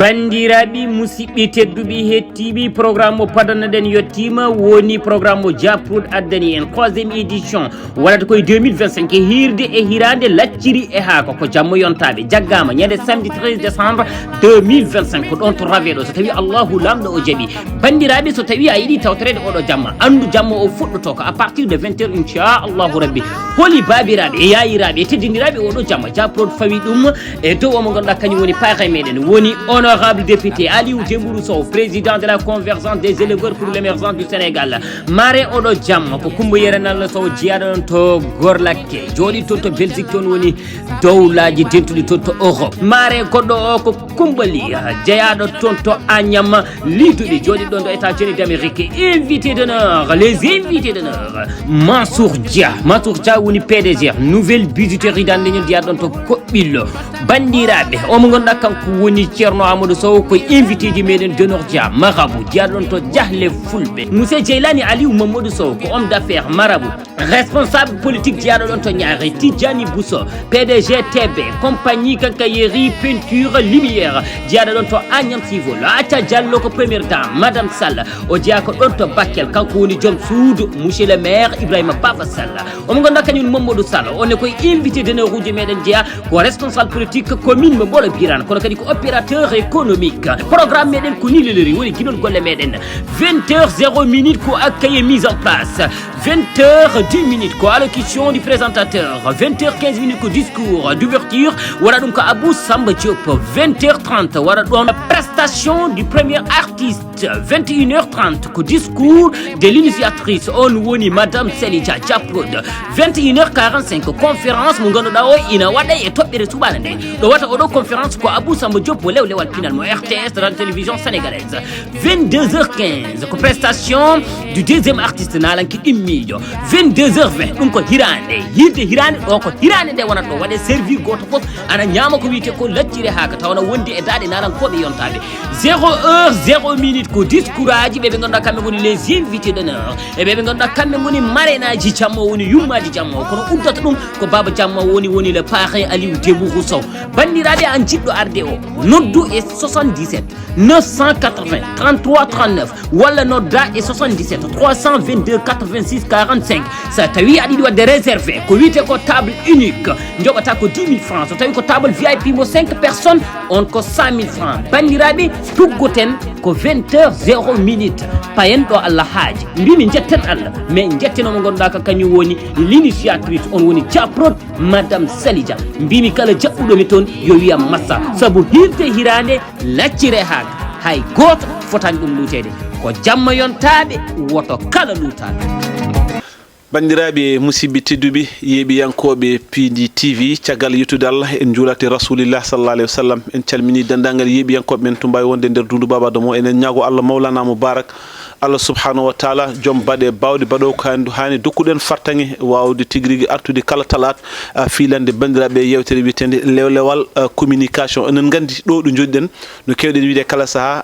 bandiraɓe musidɓe tedduɓe hettiɓe programme o padanaɗen yettima woni programme o japrod addani en 3e édition waɗata koye 2025 e hirde e hirande lacciri e haako ko jamma yontaɓe jaggama ñande samedi 13 décembre 2025 ko ɗon to raweɗo so tawi allahu lamɗo o jaaɓi bandiraɓe so tawi a yiiɗi tawtorede oɗo jamma andu jamma o fuɗɗoto ko à partir de 20 heures inchallahu rabbi holi babiraɓe e yayiraɓe e teddiniraɓe oɗo jamma japrod fawi ɗum e dow omo ganduɗa kañum woni paare meɗen woni honorable député Aliou Dembourou Sow président de la convergence des éleveurs pour l'émergence du Sénégal mare oɗo jamma ko Coumba Yerenal Sow jiyaɗo ɗon to Gorlakke jooɗi toon to Belgique toon woni dowlaji dentuɗi toon to Europe mare goɗɗo o ko Koumbali jeeyaɗo toon to Agnam liduɗi jooɗi ɗon ɗo États-Unis d'Amérique invité d'honneur les invités d'honneur Mansour Dia woni PDG nouvelle bijouterie dandeñol jiyaɗo ɗon to Koɓɓillo bandiraɓe omo ganduɗa kanko woni Ceerno Amadou Sow ko invité ji meɗen d'honneur Dia marabout jiyaɗo ɗon to Diahle Fulɓe monsieur Djeylani Aliou Mamadou Sow ko homme d'affaires marabout responsable politique jiyaɗo ɗon to Niary Tidjani Bousso PDG TB compagnie Quincaillerie peinture lumière jiyaɗo ɗon to Agnam Civol Acha Diallo ko première dame madame Sall o jeeya ko ɗon to Bakel kanko woni joom suudu monsieur le maire Ibrahima Baba Sall omo ganduɗa kañum Mamadou Sall on est koye invité d'honneur uji meɗen jeeya ko responsable politique commune mo Mbolo Birane kono kadi ko opérateur économique programme meɗen ko ni leleri woni guiɗol golle meɗen 20h0 ko accueil mise en place 20h10 ko allocution du présentateur 20h15 ko discours d'ouverture waɗa ɗum ko Abou Samba Diop 20h30 waɗa ɗon prestation du premier artiste 21h30 ko discours de l'initiatrice on woni madame Selija Japrod 21h45 conférence mo ganduɗa o ina waɗa e toɓɓere suɓana nde ɗo wata oɗo conférence ko Abou Samba Diop mo lewlewal pinal mo RTS de la télévision sénégalaise 22h15 ko prestation du deuxième artiste nalanki ɗimmijo 22h20 ɗum ko hirande hirande ɗo ko hirande nde wonata ɗo waɗe servir goto foof ana ñama ko wiyete ko laccire haka tawana wondi e daɗe nalankoɓe yontaɓe 0h0 ko discours aji ɓeɓe ganduɗa kamɓe goni les invités d'honneur e ɓeɓe ganduɗa kamɓe goni marrainaji jamma woni yummaji jamma kono uddata ɗum ko baba jamma woni le parrain Aliou Dembourou Sow bandiraɓe an jiɗɗo arde o noddu e 77 980 33 39 walla nodda e 77 322 86 45 sa tawi aɗa yiɗi wadde réservé ko wiyete ko table unique joɓata ko 10 000 francs so tawi ko table VIP mo 5 personnes on ko 100 000 francs bandiraɓe tuggoten ko 20h0 payen ɗo Allah haaji mbimi jetten Allah mais jettenomo ganduɗa ka kañum woni l'initiatrice on woni Japrod madame Salija mbimi kala jaɓɓuɗomi toon yo wiyam massa saabu hirde hirande laccire haaka hay goto fotani ɗum lutede ko jamma yontaɓe woto kala lutaɓe bandiraɓe musidɓe tedduɓe yeeɓiyankoɓe PD TV caggal yettude Allah en juulate rasulillah sallallah alayhi wa sallam en calmini dendagal yeeɓiyankoɓe men to mbawi wonde nder dundu babado mo enen ñaago Allah mawlana moubarak Allah subhanahu wa taala joom baɗe bawɗe baɗo ko hani dokkuɗen fartange wawde tigui rigui artude kala talat filande bandiraɓe yewtere wiyetede lewlewal communication enen gandi ɗo ɗo joɗiɗen no kewɗen wiide kala saaha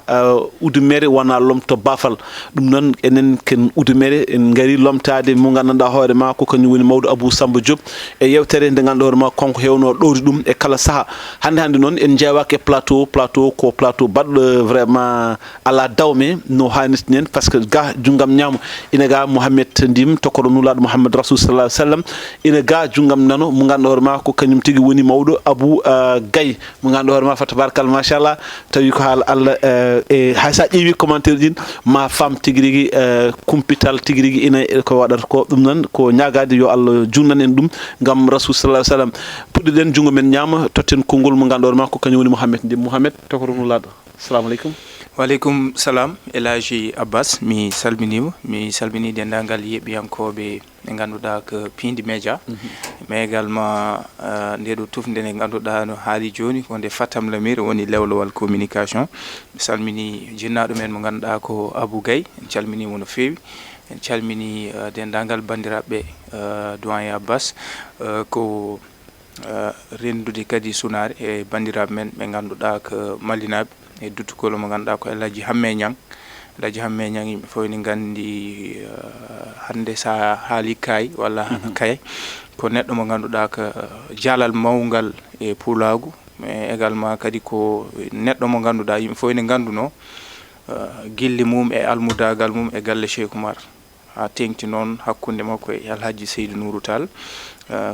udumere wona lomto bafal ɗum noon enen ken udumere en gari lomtade mo gandanɗa hoore ma ko kañum woni mawɗo Abou Samba Diop e yewtere nde ganduɗa hoore ma konko hewno ɗowde ɗum e kala saaha hande noon en jeewake plateau ko plateau baɗɗo vraiment ala dawme no hannirta nen par ce que ga jungam ñaamo ina ga Mouhamed Ndim tokoro nulaɗo Mouhamed Rasoul sallallahu alayhi wa sallam ina ga jungam nano mo ganduɗa hoore ma ko kañum tigui woni mawɗo Abou Gaye mo ganduɗa hoore ma fa tabarakallah machallah tawi ko haala Allah e hay sa ƴeewi commentaire ɗin ma fam tigui rigui kumpital tigui rigui ina ko waɗata ko ɗum noon ko ñagade yo Allah junnan en ɗum gam Rasoul sallallahu alayhi wa sallam puɗɗoɗen jungo men ñaama totten konngol mo ganduɗa hoore ma ko kañum woni Mouhamed Ndim Mouhamed tokoro nulaɗo assalamu aleykum waleykum salam Elaji Abbas mi salmini dendagal yeɓiyankoɓe ɓe ganduɗa ko Pindi Média mais également ndeɗo tufde nde ganduɗa no haali joni ko nde Fatam Lamir woni lewlowal communication mi salmini jinnaɗo men mo ganduɗa ko Abou Gaye en calminimo no fewi en calmini dendagal bandiraɓe doyen Abbas ko rendude kadi sunare e bandiraɓe men ɓe ganduɗa ko malinaɓe e duttukolo mo ganduɗa ko Elaji Hamme Niang yimɓe fof ni gandi hande sa haali kay walla kay ko neɗɗo mo ganduɗa ko jalal mawgal e pulagu mais également kadi ko neɗɗo mo ganduɗa yimɓe fof ene ganduno gilli mum e almudagal mum e galle Cheikh Oumar ha tengti noon hakkunde makko e Alhaji Seydou Nourou Tall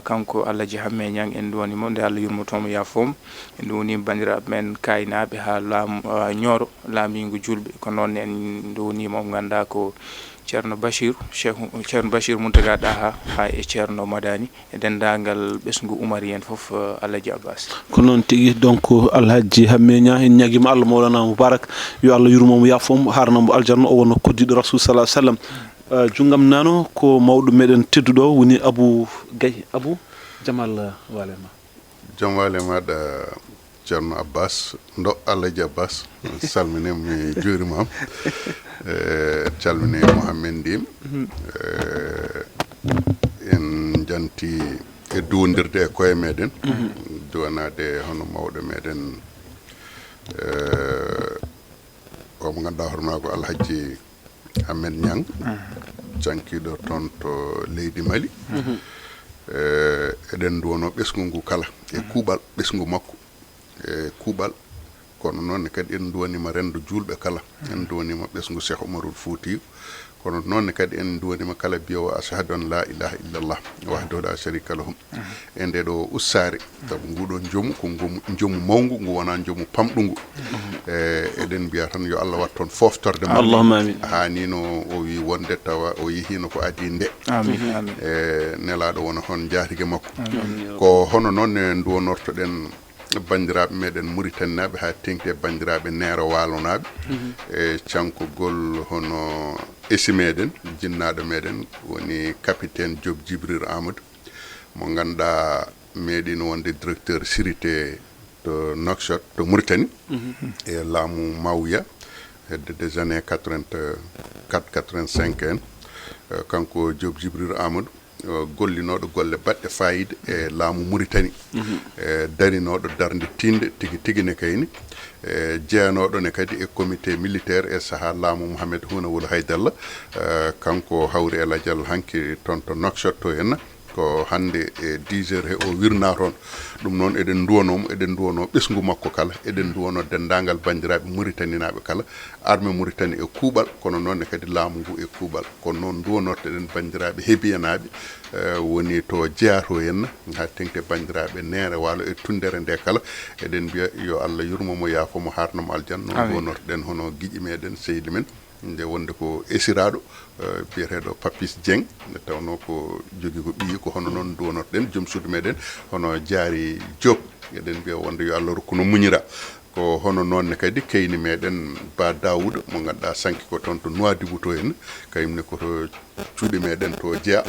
kanko Alhaji Hamme Niang en duwanimo nde Allah yurmotomo yafom en duwoni bandiraɓe men kaynaɓe ha Nioro laamingo julɓe ko noon en duwonimo ganda ko Ceerno Bachir Ceerno Bachir Mountaga Daha ha e Ceerno Madani e dendagal ɓesgu Oumarien fof Alhaji Abbas ko noon tigi donc Alhaji Hamme Niang en ñaguima Allah Mawlana Moubarak yo Allah yurmomo yafom harnamo aljanna o wonno koddiɗo Rasul sallallahu alaihi wasallam jungam nano ko mawɗo meɗen tedduɗo woni Abou Gaye Abou jamal walema jam wale maɗa Ceerno Abbas ndo Alhaji Abbas salminima mi juurimam calmini Mouhamed Ndim en janti e duwondirde e koye meɗen duwanade hono mawɗo meɗen o mo ganduɗa hoorema ko Alhaji Hamed Niang jankiɗo toon to leydi Mali eɗen duwono ɓesgu ngu kala e kuuɓal ɓesgu makko e kuuɓal kono noon kadi en duwanima rendo julɓe kala en duwanima ɓesgu Cheikh Oumarul Foutiyou kono noon kadi en duwanima kala biyowo ashhadu an la ilaha illallah wahdahu la sharika lahum e nde ɗo ussare sabu nguɗo joomu ko joomu mawgu ngu wona joomu pamɗugu eɗen mbiya tan yo Allah wat toon foftorde ma Allahumma amin hani no o wi wonde tawa o yihino ko adi nde amin nelaɗo wona hon jaatige makko ko hono noon ne duwonortoɗen bandiraɓe meɗen Mauritanie ha tengti bandiraɓe Neero Walonaɓe e cankugol hono esi meɗen jinnaɗo meɗen woni capitaine Diop Djibril Amadou mo ganduɗa meɗino wonde directeur sécurité to Nouakchott to Mauritanie e laamu Mawya des années 84 85 en kanko Diop Djibril Amadou gollinoɗo golle baɗɗe fayida e laamu Mauritanie darinoɗo darde tinde tigi ne kayni jeeyanoɗo ne kadi e comité militaire e saaha laamu Mouhamed Houna Wulu Haydalla kanko hawri El Hadji hanki toon to Nouakchott to henna ko hande e 10 heures he o wirna toon ɗum noon eɗen duwanomo eɗen duwano ɓesgu makko kala eɗen duwano dendagal bandiraɓe Mauritanie naɓe kala armée Mauritanie e kuuɓal kono noon kadi laamu ngu e kuuɓal kono noon duwanorteɗen bandiraɓe heebiyanaɓe woni to jeeyato henna ha tengte bandiraɓe Neere Waalo e tundere nde kala eɗen mbiya yo Allah yurmomo yaafomo harnamo aljanna noon duwanorteɗen hono guiƴi meɗen sehli men nde wonde ko esiraɗo biyeteɗo Papis Dieng nde tawno ko jogui ko ɓiyi ko hono noon duwonorɗen joom suudu meɗen hono Diary Diop eɗen mbiya wonde yo Allah rokkuno muñira ko hono noonne kadi kayni meɗen Ba Daouda mo ganduɗa sanki ko toon to Nouadhibou to henna kayumne koto cuuɗi meɗen to jeeya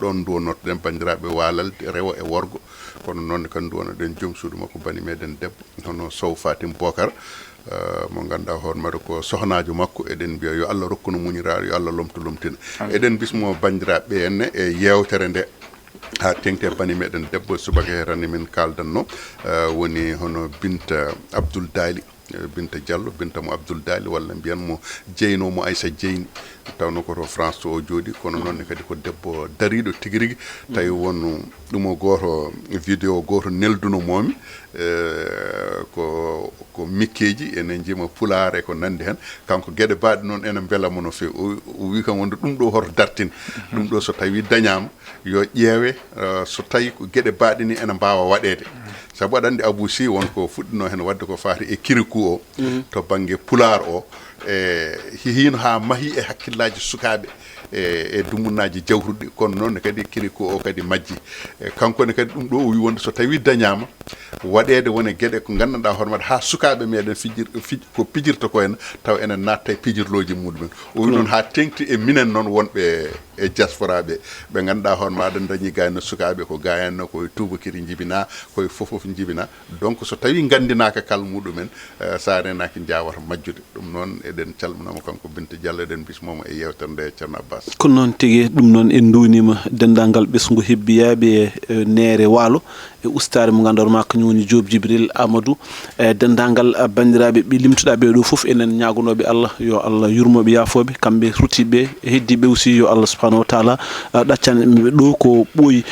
ɗon duwonortoɗen bandiraɓe Walalde rewo e worgo kono noonne kadi duwonoɗen joom suudu makko bani meɗen debbo hono Sow Fatim Bocar mo ganduɗa hoore maɗa ko sohnajo makko eɗen mbiya yo Allah rokkuno muñiraɗo yo Allah lomto lomtina eɗen bismo bandiraɓe henne e yewtere nde ha tengte bani meɗen debbo subaka herani min kaldanno woni hono Binta Abdoul Dali Binta Diallo Binta mo Abdoul Dali walla mbiyanmo Jeynomo Aissa Dieyni tawno koto France to o jooɗi kono noon kadi ko debbo dariɗo tigi rigui tawi won ɗum o goto vidéo goto neldunomomi ko mikkeji ene jima pulaar e ko nandi hen kanko gueɗe baɗe noon ene beelamo no fewi o wi kam wonde ɗum ɗo hoto dartine ɗum ɗo so tawi dañama yo ƴeewe so tawi ko gueɗe baɗe ni ene mbawa waɗede sabu aɗa andi Abou Sy wonko fuɗɗino hen wadde ko fati e kirikou o to banggue pulaar o hino ha maahi e hakkillaji sukaɓe e dumunaji jawruɗi kono noon kadi kirikou o kadi majji kankone kadi ɗum ɗo o wi wonde so tawi dañama waɗede wone gueɗe ko gandanɗa hoore maɗa ha sukaɓe meɗen ko pijirta ko henna taw enen natta e pijirloji muɗumen o wi noon ha tengti e minen noon wonɓe e diaspora ɓe ganduɗa hoore maɗa dañi gayno sukaɓe ko gayanno koye tubakiri jibina koye fofof jibina donc so tawi gandinaka kala muɗumen sa renaki jawata majjude ɗum noon eɗen calminama kanko Binta Diallo eɗen bismomo e yewtere nde Ceerno Abbas ko noon tigui ɗum noon en duwnima dendagal ɓesgu hebbiyaɓe e Neere Waalo e ustare mo ganduɗa ma kañum kañum woni Diop Djibril Amadou dendagal bandiraɓe ɓe limtuɗa ɓe ɗo foof enen ñagonoɓe Allah yo Allah yurmoɓe yafoɓe kamɓe rutiɓe heddiɓe aussi yo Allah subhanahu wa taala ɗaccan ɓe ɗo ko ɓooyi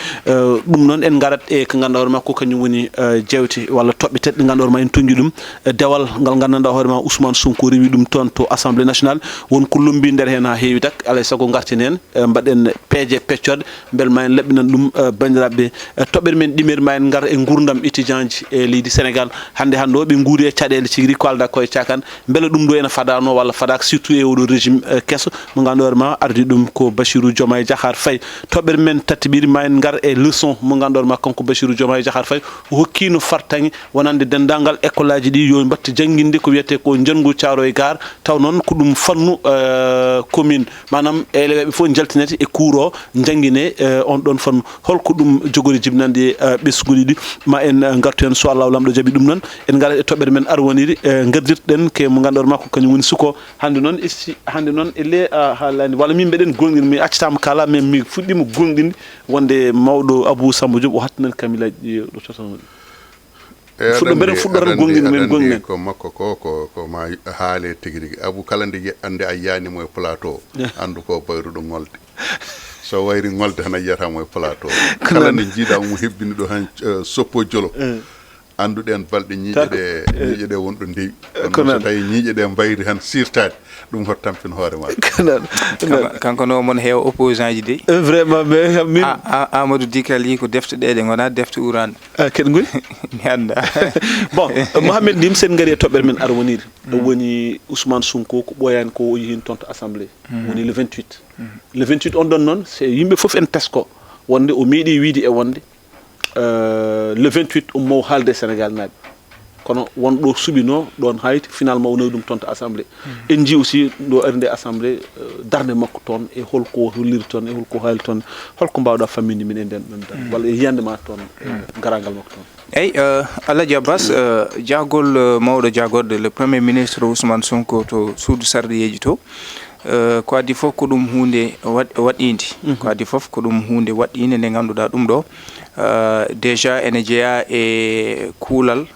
ɗum noon en garat e ko ganduɗa hoore makko kañum woni jewte walla toɓɓe tedɗe ganduɗa hoore ma en tonggui ɗum dewal ngal gandanɗa hoore ma Ousmane Sonko rewi ɗum toon to assemblée nationale won ko lombi nder hen ha heewi tak alay saago garten hen mbaɗen peeje peccode beel ma en laɓɓinan ɗum bandiraɓe toɓɓere men ɗimer ma en gar e gurdam étudiant ji e leydi Sénégal hande o ɓe guuri e caɗele cigiri ko alda koye cakan beele ɗum ɗo ene fadano walla fadaka surtout e oɗo régime kesso mo ganduɗa hoore ma ardi ɗum ko Bassirou Diomaye Diakhar Faye toɓɓere men tatiɓiri ma en gar e leçon mo ganduɗa hoore ma kanko Bassirou Diomaye Diakhar Faye o hokkino fartagui wonande dendagal école aji ɗi yo mbatta janguinde ko wiyete ko Jangu Thiaroye Gare taw noon ko ɗum fannu commune manam eleweɓe fof jaltinete e cours o janguine on ɗon fannu holko ɗum jogori jibnande ɓesguɗi ɗi ma en gartu hen so Allah lamɗo jaaɓi ɗum noon en garat e toɓɓere men arwoniri gardirɗen ke mo ganduɗa makko kañum woni suko hande noon elle haalani walla min mbeɗen gonɗin mi accitama kala mais mi fuɗɗima gonɗinde wonde mawɗo Abou Samba Diop o hattinan kamillaji ɗi ɗo totanɗi fuɗɗo mbeɗen fuɗɗorata gonɗinde men gonɗinen ko makko ko ma haale tigui rigui Abou kala nde ande a yanimo e plateau andu ko bayruɗo ngolde so wayri ngolde tan a yiyatamo e plateau kala nde jiiɗa mo hebbini ɗo han soppo jolo anduɗen balɗe ñiiƴe ɗe wonɗo ndewi so tawi ñiiƴe ɗe mbayri han sirtade ɗum hot tampin hoore ma kanko no mon heewa opposant ji de vraiment mais min Amadou Dikali ko defte ɗe ɗe gona defte urande keɗe goyi mi anda bon Mohamed Ndim sen gari e toɓɓere men arwoniri woni Ousmane Sonko ko ɓoyani ko o yehin toon to assemblée woni le 28 le 28 on ɗon noon c'est yimɓe foof en tesko wonde o meeɗi wiide e wonde le 28 ummo haalde Sénégal naaɓe kono wonɗo suɓino ɗon hayti finalement o nawi ɗum toon to assemblée en ji aussi ɗo arde assemblée darde makko toon e holko holliri toon e holko haali toon holko mbawɗa famminde min e nden ɗon dar walla e yiyande ma toon garagal makko toon eyyi Alhaji Abbas jagol mawɗo jagorde le premier ministre Ousmane Sonko to suudu sardiyeji to ko addi fof ko ɗum hunde waɗinde ko addi fof ko ɗum hunde waɗinde nde ganduɗa ɗum ɗo déjà ene jeeya e kuulal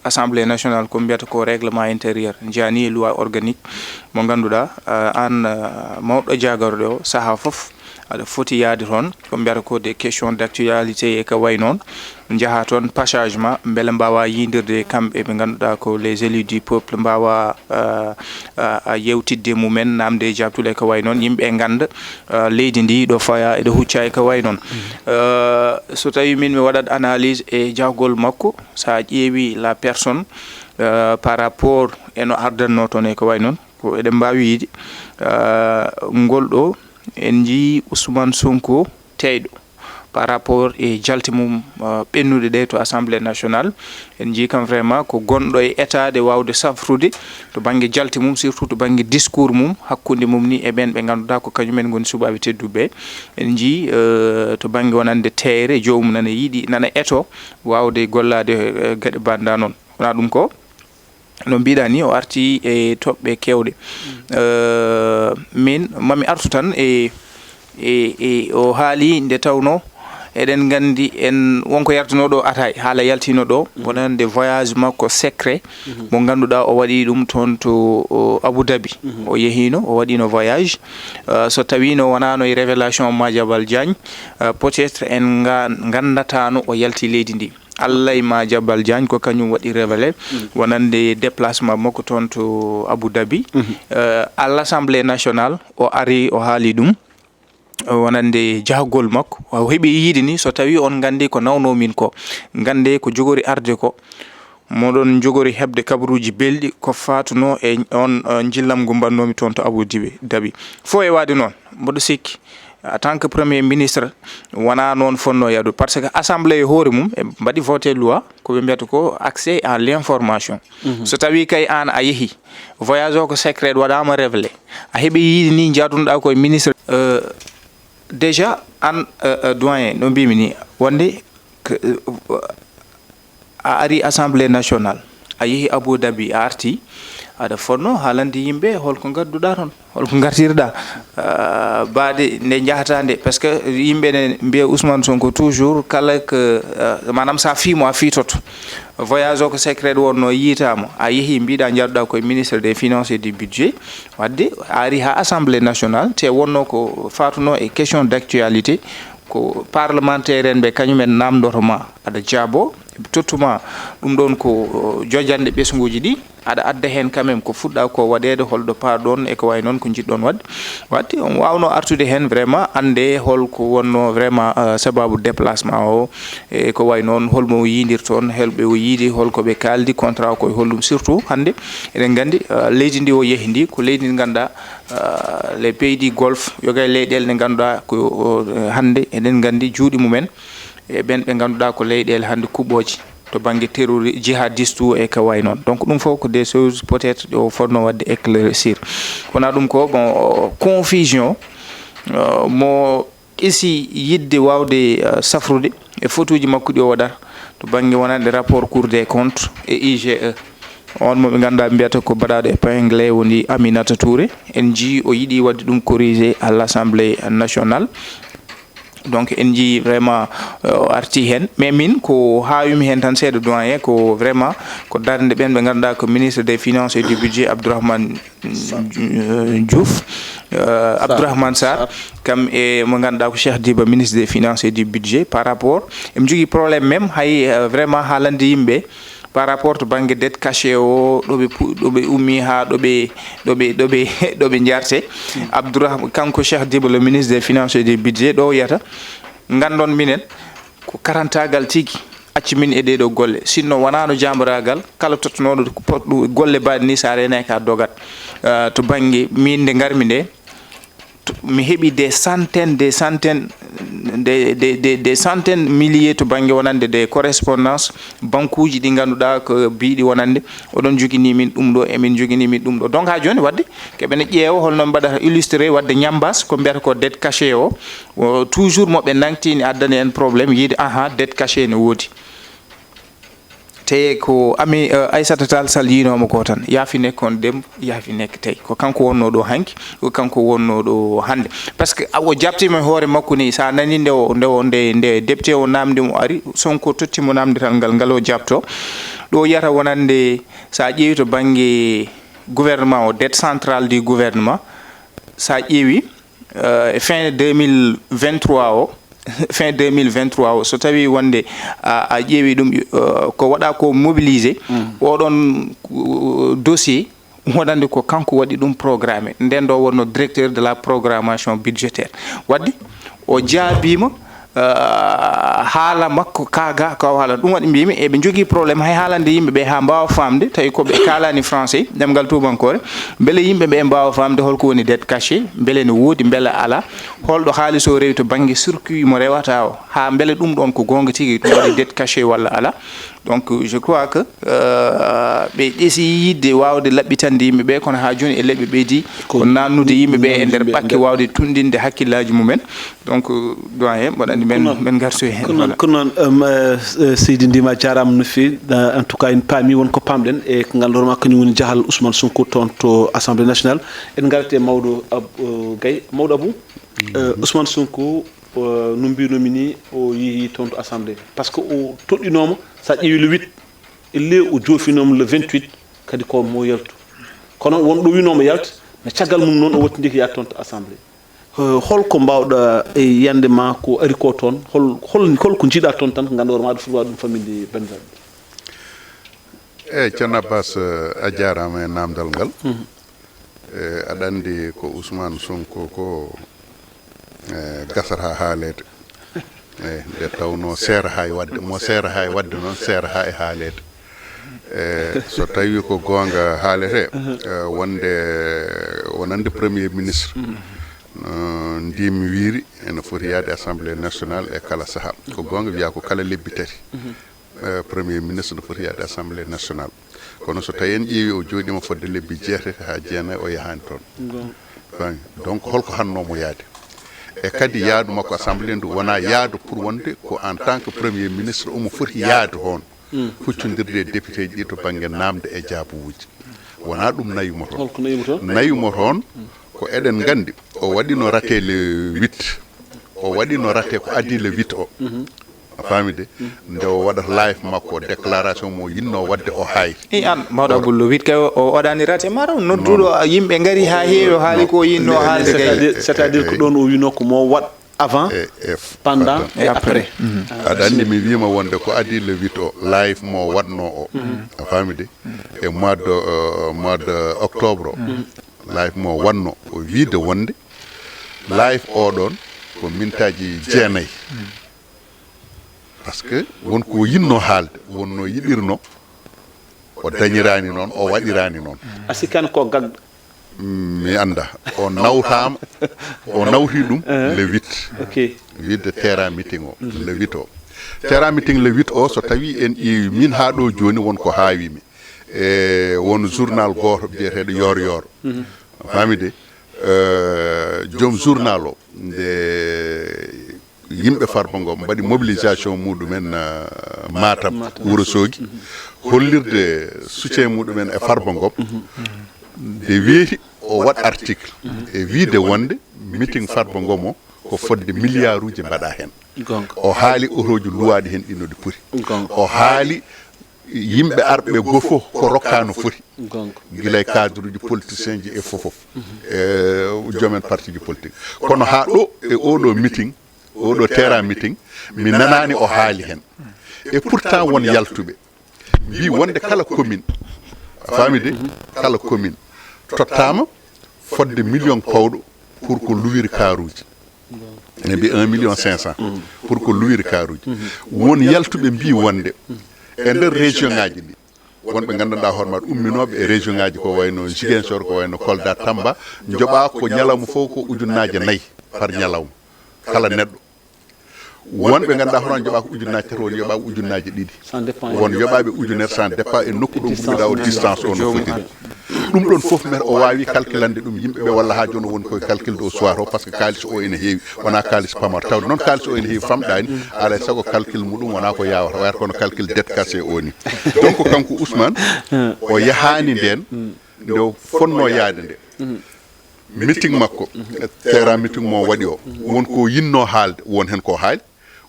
assemblée nationale ko mbiyata ko règlement intérieur jani loi organique mo ganduɗa an mawɗo jagorɗo o saaha foof aɗa foti yaade toon ko mbiyata ko des questions d'actualité e ko way noon jaaha toon passage ma beele mbawa yidirde kamɓe ɓe ganduɗa ko les élus du peuple mbawa yewtidde mumen namde jabtude e ko way noon yimɓe ganda leydi ndi ɗo faya eɗo hucca e ko way noon so tawi min mi waɗat analyse e jawgol makko sa ƴeewi la personne par rapport eno ardanno toon e ko way noon ko eɗen mbawi yiide ngol ɗo en jii Ousmane Sonko teyɗo par rapport e jalti mum ɓennude ɗe to assemblée nationale en jii kam vraiment ko gonɗo e état de wawde safrude to banggue jalti mum surtout to banggue discours mum hakkude mum ni e ɓen ɓe ganduɗa ko kañumen goni subaɓe tedduɓe en jii to banggue wonande teere jomum nana yiiɗi nana eto wawde gollade gueɗe banda noon wona ɗum ko no mbiɗa ni o arti e toɓɓe kewɗe min mami artu tan e o haali nde tawno eɗen gandi en wonko yartunoɗo atay haala yaltino ɗo wonande voyage makko secret mo ganduɗa o waɗi ɗum toon to Abu Dhabi o yehino o waɗino voyage so tawino wonano e révélation Madiambal Diagne peut être en gandatano o yalti leydi ndi Allah Madiambal Diagne ko kañum waɗi révélé wonande déplacement makko toon to Abu Dhabi à l'Assemblée nationale o ari o haali ɗum wonande jahgol makko o heeɓi yiide ni so tawi on gandi ko nawno min ko gande ko jogori arde ko moɗon jogori hebde kabaruji belɗi ko fatuno e on jillam ngu mbannomi toon to Abu Dhabi fo e wade noon mboɗo sikki en tant que premier ministre wona noon fonno yaadu par ce que assemblée e hoore mum e mbaɗi voté loi ko ɓe mbiyata ko accès à l'information so tawi kay an a yeehi voyage o ko secret waɗama révélé a heeɓi yiide ni jaadunoɗa koye ministre déjà an doyen no mbimi ni wonde a ari assemblée nationale a yeehi Abu Dhabi a arti aɗa fonno haalande yimɓe holko gadduɗa toon holko gartirɗa baade nde jahata nde par ce que yimɓe ne mbiya Ousmane Sonko toujours kala ko manam sa fiimo a fiitoto voyage o ko secret wonno yiitama a yeehi mbiɗa jarɗuɗa koye ministre des finances et du budget wadde a ari ha assemblée nationale te wonno ko fatuno e question d' actualité ko parlementaire en ɓe kañumen namdotoma aɗa jaabo tottuma ɗum ɗon ko jojande ɓesguji ɗi aɗa adda hen quand même ko fuɗɗa ko waɗede holɗo parɗon e ko way noon ko jiɗɗon wadde on wawno artude hen vraiment ande holko wonno vraiment sababu déplacement o e ko way noon holmo yidir toon helɓe o yiidi holko ɓe kaldi contrat koye hollum surtout hande eɗen gandi leydi ndi o yeehi ndi ko leydi ndi ganduɗa les pays du golfe yoga leyɗele ɗe ganduɗa ko hande eɗen gandi juuɗe mumen e ɓen ɓe ganduɗa ko leyɗele hande kuɓoji to banggue terroriste jihadiste ou e ko way noon donc ɗum fof ko des choses peut être o fonno wadde éclaircir wona ɗum ko bon confusion mo isi yidde wawde safrude e photoji makko ɗi o waɗata to banggue wonande rapport cour des comptes e IGE on mo ɓe ganduɗa mbiyata ko baɗaɗo épinglé woni Aminata Touré en jii o yiiɗi wadde ɗum corrigé à l'Assemblée nationale donc en jii vraiment arti hen mais min ko hawimi hen tan seeɗa doyen ko vraiment ko darde ɓen ɓe ganduɗa ko ministre des finances et du budget Abdourahmane Diouf Abdourahmane Sarr kam e mo ganduɗa ko Cheikh Diba ministre des finances et du budget par rapport emi jogui probléme même hay vraiment haalande yimɓe par rapport to banggue dette caché o ɗoɓe ummi ha ɗoɓe jarte Abdourahmane kanko Cheikh Diba le ministre des finances et du budget ɗo wiyata gandon minen ko karantagal tigui acci min e ɗeɗo golle sinno wonano jamboragal kala tottonoɗo poɗɗo golle baɗe ni sa renaki ka dogat to banggue min nde garmi nde mi heeɓi des centaines milliers to banggue wonande des correspondance bankuji ɗi ganduɗa ko biɗi wonande oɗon jogini min ɗum ɗo emin jogini min ɗum ɗo donc ha joni wadde keɓene ƴeewa holno mbaɗata illustré wadde ñambas ko mbiyata ko dette caché o toujours moɓe nangtini addani en probléme yiide dette caché ne woodi te ko ami Aissata Tall Sall yinoma ko tan yaafi nekk on dembo yaafi nekk tawi ko kanko wonno ɗo hanki ko kanko wonno ɗo hande par ce que o jabtima hoore makko ni sa nani nde député o namdimo ari Sonko tottimo namdital ngal o jabto ɗo yata wonande sa ƴeewi to banggue gouvernement o dette centrale du gouvernement sa ƴeewi fin 2023 o fin 2023 o so tawi wonde a ƴeewi ɗum ko waɗa ko mobilisé oɗon dossier wonande ko kanko waɗi ɗum programmé nden ɗo wonno directeur de la programmation budgétaire wadde o jaabima haala makko kaga ko haala ɗum waɗi mbimi eɓe jogui probléme hay haalande yimɓeɓe ha mbawa famde tawi koɓe kalani français ɗemgal tubankore beele yimɓeɓe mbawa famde holko woni dette caché beele ne woodi beele ala holɗo haaliss o rewi to banggue circuit mo rewata o ha beele ɗum ɗon ko gonga tigui ɗum waɗi dette caché walla ala donc je crois que ɓe ɗeesi yidde wawde laɓɓitande yimɓeɓe kono ha joni e leɓɓe ɓeydi ko nannude yimɓeɓe e nder ɓakke wawde tundinde hakkillaji mumen donc doyen mboɗa andi men gartoy hen kono noon Seydi Ndima jarama no fewi en tout cas en paami wonko pamɗen e ko ngaldorma kañum woni jahal Ousmane Sonko toon to assemblée nationale en garate mawɗo Gaye mawɗo Abou Ousmane Sonko no mbinomi ni o yeehi toon to assemblée par ce que o toɗɗinoma sa ƴeewi le 8 elle o joofinoma le 28 kadi ko mo yaltu kono wonɗo winoma yalta mais caggal mum noon o wattidi ko yaade toon to assemblée holko mbawɗa e yande ma ko ari ko toon holko jiiɗa toon tan ko ganduɗa maɗa foti waɗa ɗum famille bandiraɓe eyyi ceerno Abbas a jarama e namdal ngal aɗa andi ko Ousmane Sonko ko gasata haalede eyyi nde tawno seera hay wadde mo seera hay wadde noon seera ha e haalede so tawi ko gonga haalete wonande premier ministre ndimi wiiri ene foti yaade assemblée nationale e kala saaha ko gonga wiya ko kala lebbi tati premier ministre ne foti yaade assemblée nationale kono so tawi en ƴeewi o jooɗima fodde lebbi jeetati ha jeenayi o yahani toon donc holko hannomo yaade e kadi yaadu makko assemblée ndu wona yaadu pour wonde ko en tant que premier ministre omo foti yaade hoon huccodirde e député ji ɗi to banggue namde e jaabuwuji wona ɗum nayumo toon holko nayumo toon nayumo toon ko eɗen gandi o waɗino raté le 8 o waɗino raté ko adi le 8 o a faamide nde o waɗata live makko déclaration mo yinno wadde o haayi e an mawɗo abdoullo wit kay o waɗani raté mataw nodduɗo yimɓe ngari ha heewi haali ko yinno haalde kay c'est à dire ko ɗon o wino ko mo waɗ avant pendant et après aɗa anndi mi wima wonde ko adi le 8 o live mo waɗno o a faamide e mois de octobre o live mo waɗno o wiide wonde live oɗon ko mintaji jeenayyi par ce que wonko yinno haalde wonno yiɗirno o dañirani noon o waɗirani noon asikan ko gagɗo mi anda o nawtama o nawti ɗum le 8 ok wiide terrain meeting o le 8 o terrain meeting le 8 o so tawi en ƴeewi min ha ɗo joni wonko hawimi e won journal goto biyeteɗo yor yor famide joom journal o nde yimɓe Farba Ngom mbaɗi mobilisation muɗumen Matam Wourossogui hollirde soutien muɗumen e Farba Ngom nde weeti o waɗ article e wiide wonde meeting Farba Ngom o ko fodde milliard uji mbaɗa hen o haali otoji luwaɗi hen ɗinode poti o haali yimɓe arɓe go fof ko rokkano foti guila e cadre uji politicien ji e fofof e joomen parti ji politique kono ha ɗo e oɗo meeting oɗo terrain meeting mi nanani o haali hen et pourtant won yaltuɓe mbi wonde kala commune famide kala commune tottama fodde million pawɗo pour ko luwiri karuji ne mbi 1,500,000 pour ko luwiri karuji won yaltuɓe mbi wonde e nder région ngaji ɗi wonɓe gandanɗa hooremaɗa umminoɓe e région ngaji ko wayno Ziguinchor ko wayno Kolda Tamba joɓa ko ñalawma fof ko ujunnaje 4 par ñalawma kala neɗɗo wonɓe ganduɗa hono joɓa ko ujunnaje 4 won yoɓa ko ujunnaje 2 won yoɓaɓe ujunere sans dépend e nokku ɗo gummiɗa o distance o no fotiri ɗum ɗon foof men o wawi calculande ɗum yimɓeɓe walla ha joni woni koye calcule de o soir o par ce que kalis o ene heewi wona kalis pamar tawde noon kalis o ene heewi famɗani alay saago calcule muɗum wona ko yawata wayata kono calcule dette cassé o ni donc kanko Ousmane o yahani nden nde o fonno yaade nde meeting makko terrain meeting mo waɗi o wonko yinno haalde won hen ko haali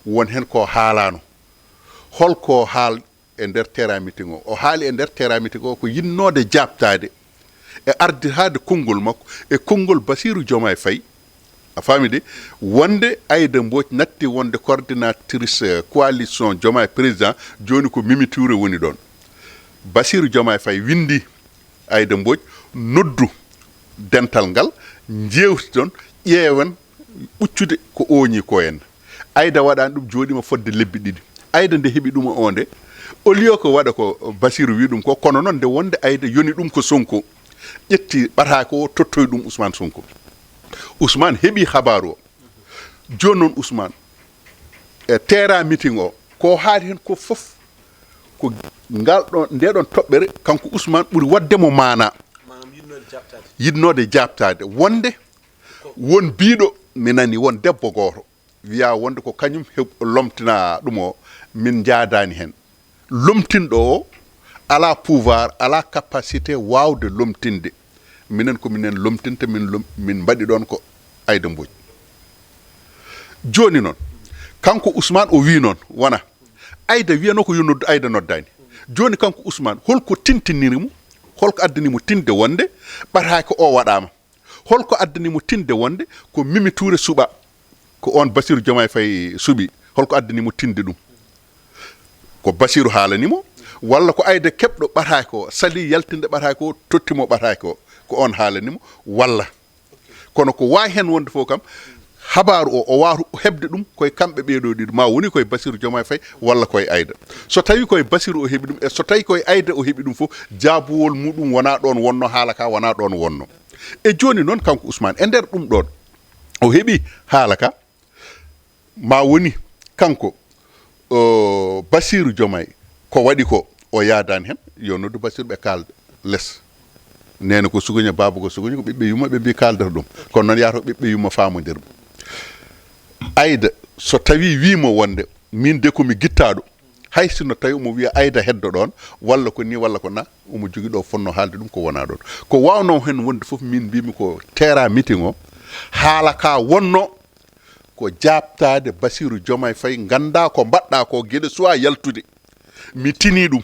won hen ko haalano holko haal e nder terrain meeting o haali e nder terrain meeting o ko yinnode jabtade e ardirade konngol makko e konngol Bassirou Diomaye Faye a faamide wonde Aïda Mbodj natti wonde coordinatrice coalition Diomaye président joni ko Mimi Touré woni ɗon Bassirou Diomaye Faye windi Aïda Mbodj noddu dental ngal jewti ɗon ƴeewen ɓuccude ko oñi ko en Aïda waɗani ɗum jooɗima fodde lebbi 2 Aïda nde heeɓi ɗum o nde au lieu ko waɗa ko Bassirou wi ɗum ko kono noon nde wonde Aïda yoni ɗum ko Sonko ƴetti ɓataki o tottoy ɗum Ousmane Sonko Ousmane heeɓi habaru o joni noon Ousmane e terrain meeting o ko haali hen ko fof ko ngal ɗon ndeɗon toɓɓere kanko Ousmane ɓuuri waddemo mana yinnode jabtade wonde won biɗo mi nani won debbo goto wiya wonde ko kañum lomtina ɗum o min jaadani hen lomtinɗo o ala pouvoir ala capacité wawde lomtinde minen ko minen lomtinta min mbaɗi ɗon ko Aïda Mbodj joni noon kanko Ousmane o wi noon wona Aïda wiyano ko yo noddu Aïda noddani joni kanko Ousmane holko tintinirimo holko addanimo tinde wonde ɓataki o waɗama holko addanimo tinde wonde ko Mimi Touré suɓa ko on Bassirou Diomaye Faye suuɓi holko addanimo tinde ɗum ko Bassirou haalanimo walla ko Aïda keɓɗo ɓataki o sali yaltinde ɓataki o tottimo ɓataki o ko on haalanimo walla kono ko wawi hen wonde fof kam habaru o wawata hebde ɗum koye kamɓe ɓeeɗo ɗiɗo ma woni koye Bassirou Diomaye Faye walla koye Aïda so tawi koye Bassirou o heeɓi ɗum e so tawi koye Aïda o heeɓi ɗum fof jaabuwol muɗum wona ɗon wonno haala ka wona ɗon wonno e joni noon kanko Ousmane e nder ɗum ɗon o heeɓi haala ka ma woni kanko Bassirou Diomaye ko waɗi ko o yaadani hen yo noddu Bassirou ɓe kalda less nene ko suguña baba ko suguña ko ɓiɓɓe yumma ɓe mbi kaldata ɗum kono noon yataw ɓiɓɓe yumma famodir Aïda so tawi wimo wonde min de komi guittaɗo hay sinno tawi omo wiya ayda heddo ɗon walla ko ni walla ko na omo jogui ɗo fonno haalde ɗum ko wona ɗon ko wawno hen wonde foof min mbimi ko terra meeting o haala ka wonno ko jabtade Bassirou Diomaye Faye ganda ko mbaɗɗa ko gueɗe suwa yaltude mi tini ɗum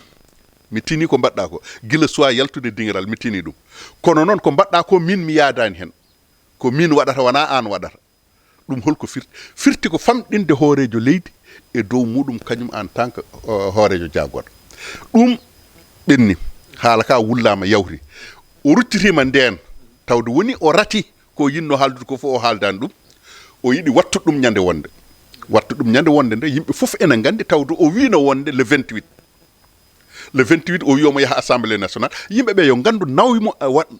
mi tini ko mbaɗɗa ko gila suwa yaltude dingiral mi tini ɗum kono noon ko mbaɗɗa ko min mi yadani hen ko min waɗata wona an waɗata ɗum holko firti ko famɗinde hoorejo leydi e dow muɗum kañum en tant que hoorejo jaggoɗo ɗum ɓenni haala ka wullama yawti o ruttitima nden tawde woni o rati ko yinno haaldude ko fof o haaldani ɗum o yiɗi wattude ɗum ñande wonde wattude ɗum ñande wonde nde yimɓe fof ene gandi tawde o wino wonde le 28 le 28 o wiyomo yaha assemblée nationale yimɓe ɓe yo gandu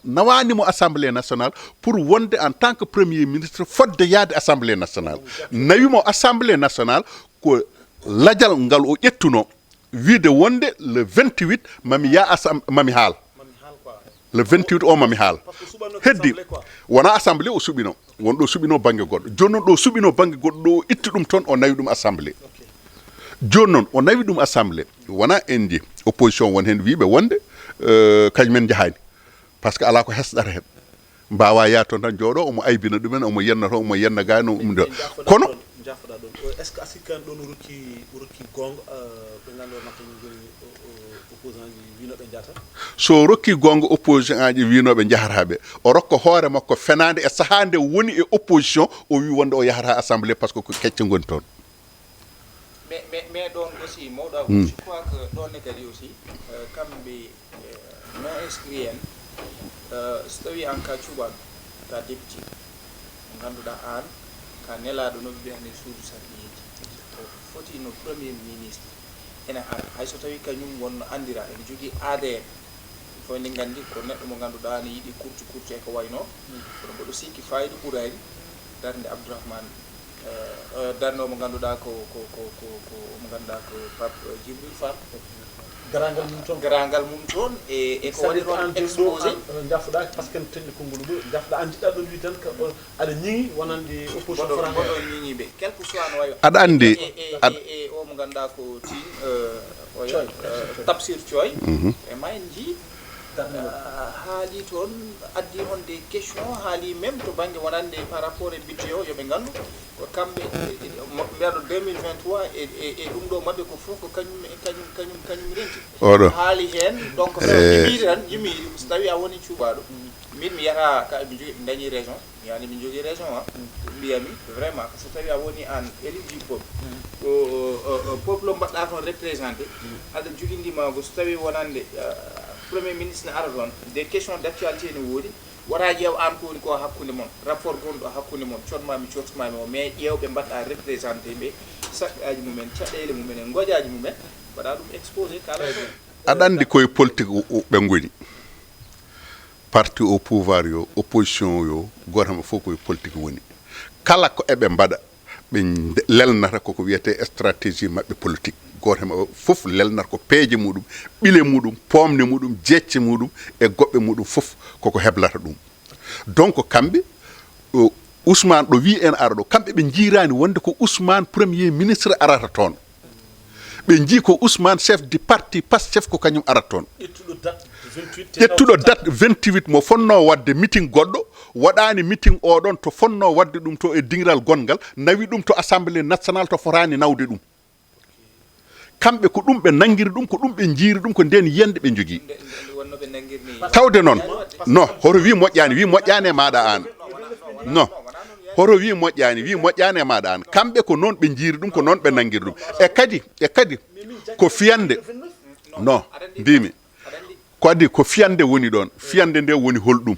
nawanimo assemblée nationale pour wonde en tant que premier ministre fodde yaade assemblée nationale nawimo assemblée nationale ko lajal ngal o ƴettuno wiide wonde le 28 mami ya mami haal le 28 o mami haal heddi wona assemblée o suɓino wonɗo suɓino banggue goɗɗo joni noon ɗo suɓino banggue goɗɗo ɗo o itti ɗum toon o nawi ɗum assemblée joni noon o nawi ɗum assemblée wona en ji opposition won hen wiiɓe wonde kañumen jahani par ce que ala ko hesɗata hen mbawa yaa toon tan jooɗo omo aybina ɗumen omo yenna toon omo yenna gano umde kono jaffoɗa ɗon est ce que a sikkani ɗon rokki gonga ɓe ganduɗa makko opposant ji winoɓe jahata so rokki gonga opposition aji winoɓe jahataɓe o rokka hoore makko fenade e sahande woni e opposition o wi wonde o yahata assemblée par ce que ko kecce goni toon mais ɗon aussi mawɗa je crois que ɗon ne kadi aussi kamɓe non inscrit en so tawi en ka cuɓaɗo ta député ganduɗa an ka nelaɗo no mbiyane suudu sarɗiyeji o foti no premier ministre ene ara hayso tawi kañum wonno andira ene jogui ADN fo ni gandi ko neɗɗo mo ganduɗa ne yiiɗi kurti e ko wayno kono mboɗo sikki fayida ɓurani darde Abdourahmane darno mo ganduɗa ko mo ganduɗa ko Pape Djibril Fall garangal mum toon e ko waɗi ɗon exposé jaffoɗa par ce que teñɗi konngol ɗo jaffoɗa an jiɗɗa ɗon wi tan aɗa ñiŋi wonande opposition boɗo ñiñiɓe quelque soit no wayi aɗa andi e o mo ganduɗa ko tin oyo Tapsir Thioye e ma en jii haali toon addi on des questions haali même to banggue wonande par rapport e budget o yoɓe gandu ko kamɓe mbiyaɗo 2023 e ɗum ɗo mabɓe ko fof ko kañum renti haali hen donc yimiri tan yimiri so tawi a woni cuuɓaɗo min mi yata ka mi jogui dañi région yani min jogui région ha mbiyami vraiment so tawi a woni an éligible peuple o mbaɗɗa toon représenté aɗa joguindima ko so tawi wonande premier ministre ne ara toon des questions d' actualité ne woodi wota ƴeew an ko woni ko hakkude moon rapport gonɗo hakkude moon cotmami cotmami o mais ƴeewɓe mbaɗɗa représenté ɓe saque aji mumen caɗele mumen e goƴaji mumen mbaɗa ɗum exposé kala aɗa andi koye politique ɓe goni parti au pouvoir yo opposition yo gotama fof koye politique woni kala ko eɓe mbaɗa ɓe lelnata koko wiyete stratégie mabɓe politique gotema fof lelnata ko peeje muɗum ɓile muɗum pomne muɗum jecce muɗum e goɓɓe muɗum fof koko heblata ɗum donc kamɓe Ousmane ɗo wi en ara ɗo kamɓe ɓe jiirani wonde ko Ousmane premier ministre arata toon ɓe jii ko Ousmane chef du parti Pastef ko kañum arata toon ƴettuɗo date 28 mo fonno wadde meeting goɗɗo waɗani meeting oɗon to fonno wadde ɗum to e dingiral gongal nawi ɗum to assemblée nationale to forani nawde ɗum kamɓe ko ɗum ɓe nanguiri ɗum ko ɗum ɓe jiiri ɗum ko nden yiyande ɓe jogui tawde noon non hoto wi moƴƴani e maɗa an non hoto wi moƴƴani e maɗa an kamɓe ko noon ɓe jiiri ɗum ko noon ɓe nanguiri ɗum e kadi ko fiyande non mbimi ko adi ko fiyande woni ɗon fiyande nde woni holɗum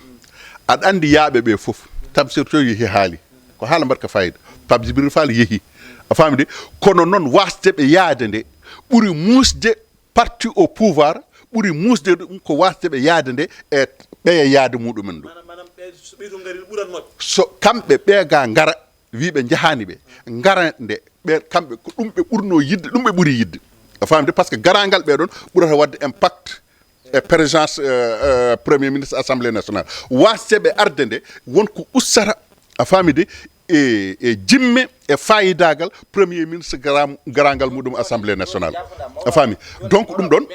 aɗa andi yaaɓe ɓe fof Tamsir Thioye yeehi haali ko haala mbaɗka fayida Pape Djibril Fall yeehi a famide kono noon wasde ɓe yaade nde ɓuri musde parti au pouvoir ɓuri musde ɗum ko wasde ɓe yaade nde e ɓeye yaade muɗumen ɗum so kamɓe ɓeega ngara wiɓe jahani ɓe ngara nde ɓe kamɓe ko ɗum ɓe ɓurno yidde ɗum ɓe ɓuuri yidde a famide par ce que garangal ɓeɗon ɓurata wadde impact e présence premier ministre assemblée nationale wasde ɓe arde nde wonko ustata a famide e jimme e fayidagal premier ministre garangal mudum assemblée nationale a fami donc dum don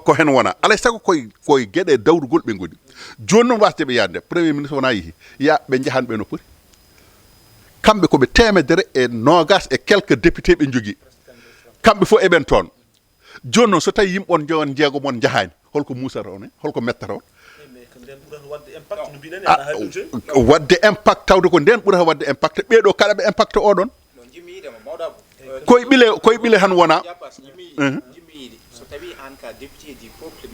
ko hen wona alay sago koy gueɗe dawrugol ɓe godi joni noon wasde ɓe yadde premier ministre wona yeehi ya ɓe jahan ɓe no poti kamɓe koɓe temedere e nogas e quelques députés ɓe jogui kamɓe fof eɓen toon joni noon so tawi yimɓe on jewon jeego mon jahani holko musata on holko mettata on wadde impact tawde ko nden ɓurata wadde impact ɓeɗo kala ɓe impact oɗon koye ɓile han wona so tawi an ka député du peuple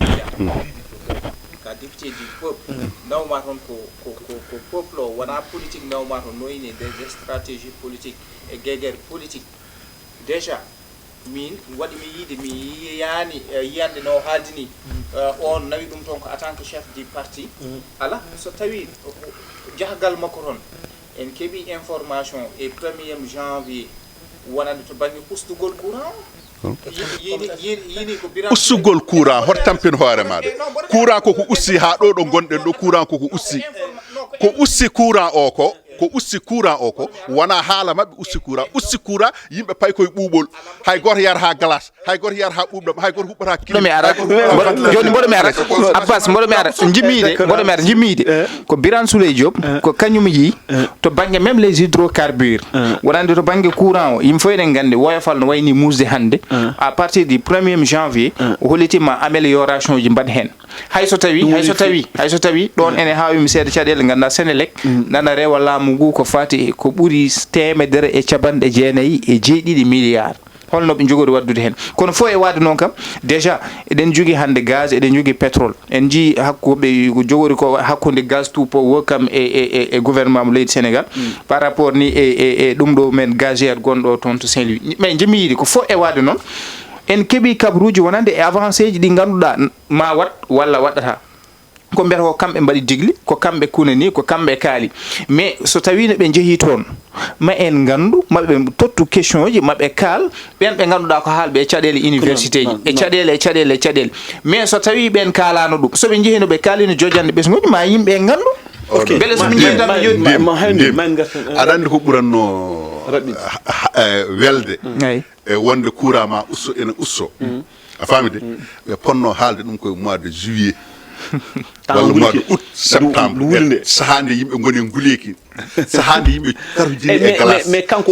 ka député du peuple nawma toon ko peuple o wona politique nawma toon noyni des stratégies politiques e guéguerre politique déjà min waɗi mi yiide mi yani yiyande no haaldini on nawi ɗum toon ko en tant que chef du parti ala so tawi jahgal makko toon en keeɓi information e 1er janvier wonande to banggue ustugol courant yini ko biran ustugol courant hot tampin hoore maɗa courant koko ussi ha ɗo ɗo gonɗen ɗo courant koko ussi courant o ko ussi courant o ko wona haala mabɓe ussi courant yimɓe pay koye ɓuuɓol hay goto yar ha glace hay goto yar ha ɓuuɓɗam hay goto huɓɓata mi ara joni mboɗo mi ara Abbas mboɗo mi ara jimmide ko Birane Souleye Diop ko kañum yi to banggue même les hydrocarbures wonande to banggue courant o yimɓe fof eɗen gandi woyofal no wayni musde hande à partir du 1er janvier o hollitima amélioration ji mbaɗ hen hayso tawi ɗon ene hawimi seeɗa caɗele ganda Sénélec nana rewa laamu ngu ko fati ko ɓuuri 197 milliards holno ɓe jogori waddude hen kono fof e wade noon kam déjà eɗen jogui hande gaz eɗen jogui pétrole en jii hakkuɓe jogori ko hakkude gaz toupo wo kam e gouvernement mo leydi Sénégal par rapport ni e ɗum ɗo men gazière gonɗo toon to Saint-Louis mais jimi yiide ko fof e wade noon en keeɓi kabruji wonande e avancé ji ɗi ganduɗa ma wat walla waɗata ko mbiyata ko kamɓe mbaɗi digli ko kamɓe kunani ko kamɓe kaali mais so tawino ɓe jeehi toon ma en gandu maɓe tottu question ji maɓe kaal ɓen ɓe ganduɗa ko haalɓe e caɗele université ji e caɗele mais so tawi ɓen kaalano ɗum soɓe jeehino ɓe kaalino jojande ɓesguji ma yimɓe gandu beele soɓe jeehi tan ɓe joni aɗa andi ko ɓuranno welde e wonde courant ma usso ene usso a famide ɓe ponno haalde ɗum koye mois de juillet walla mois de août septembre sahande yimɓe goni nguleki sahande yimɓe karojini e glace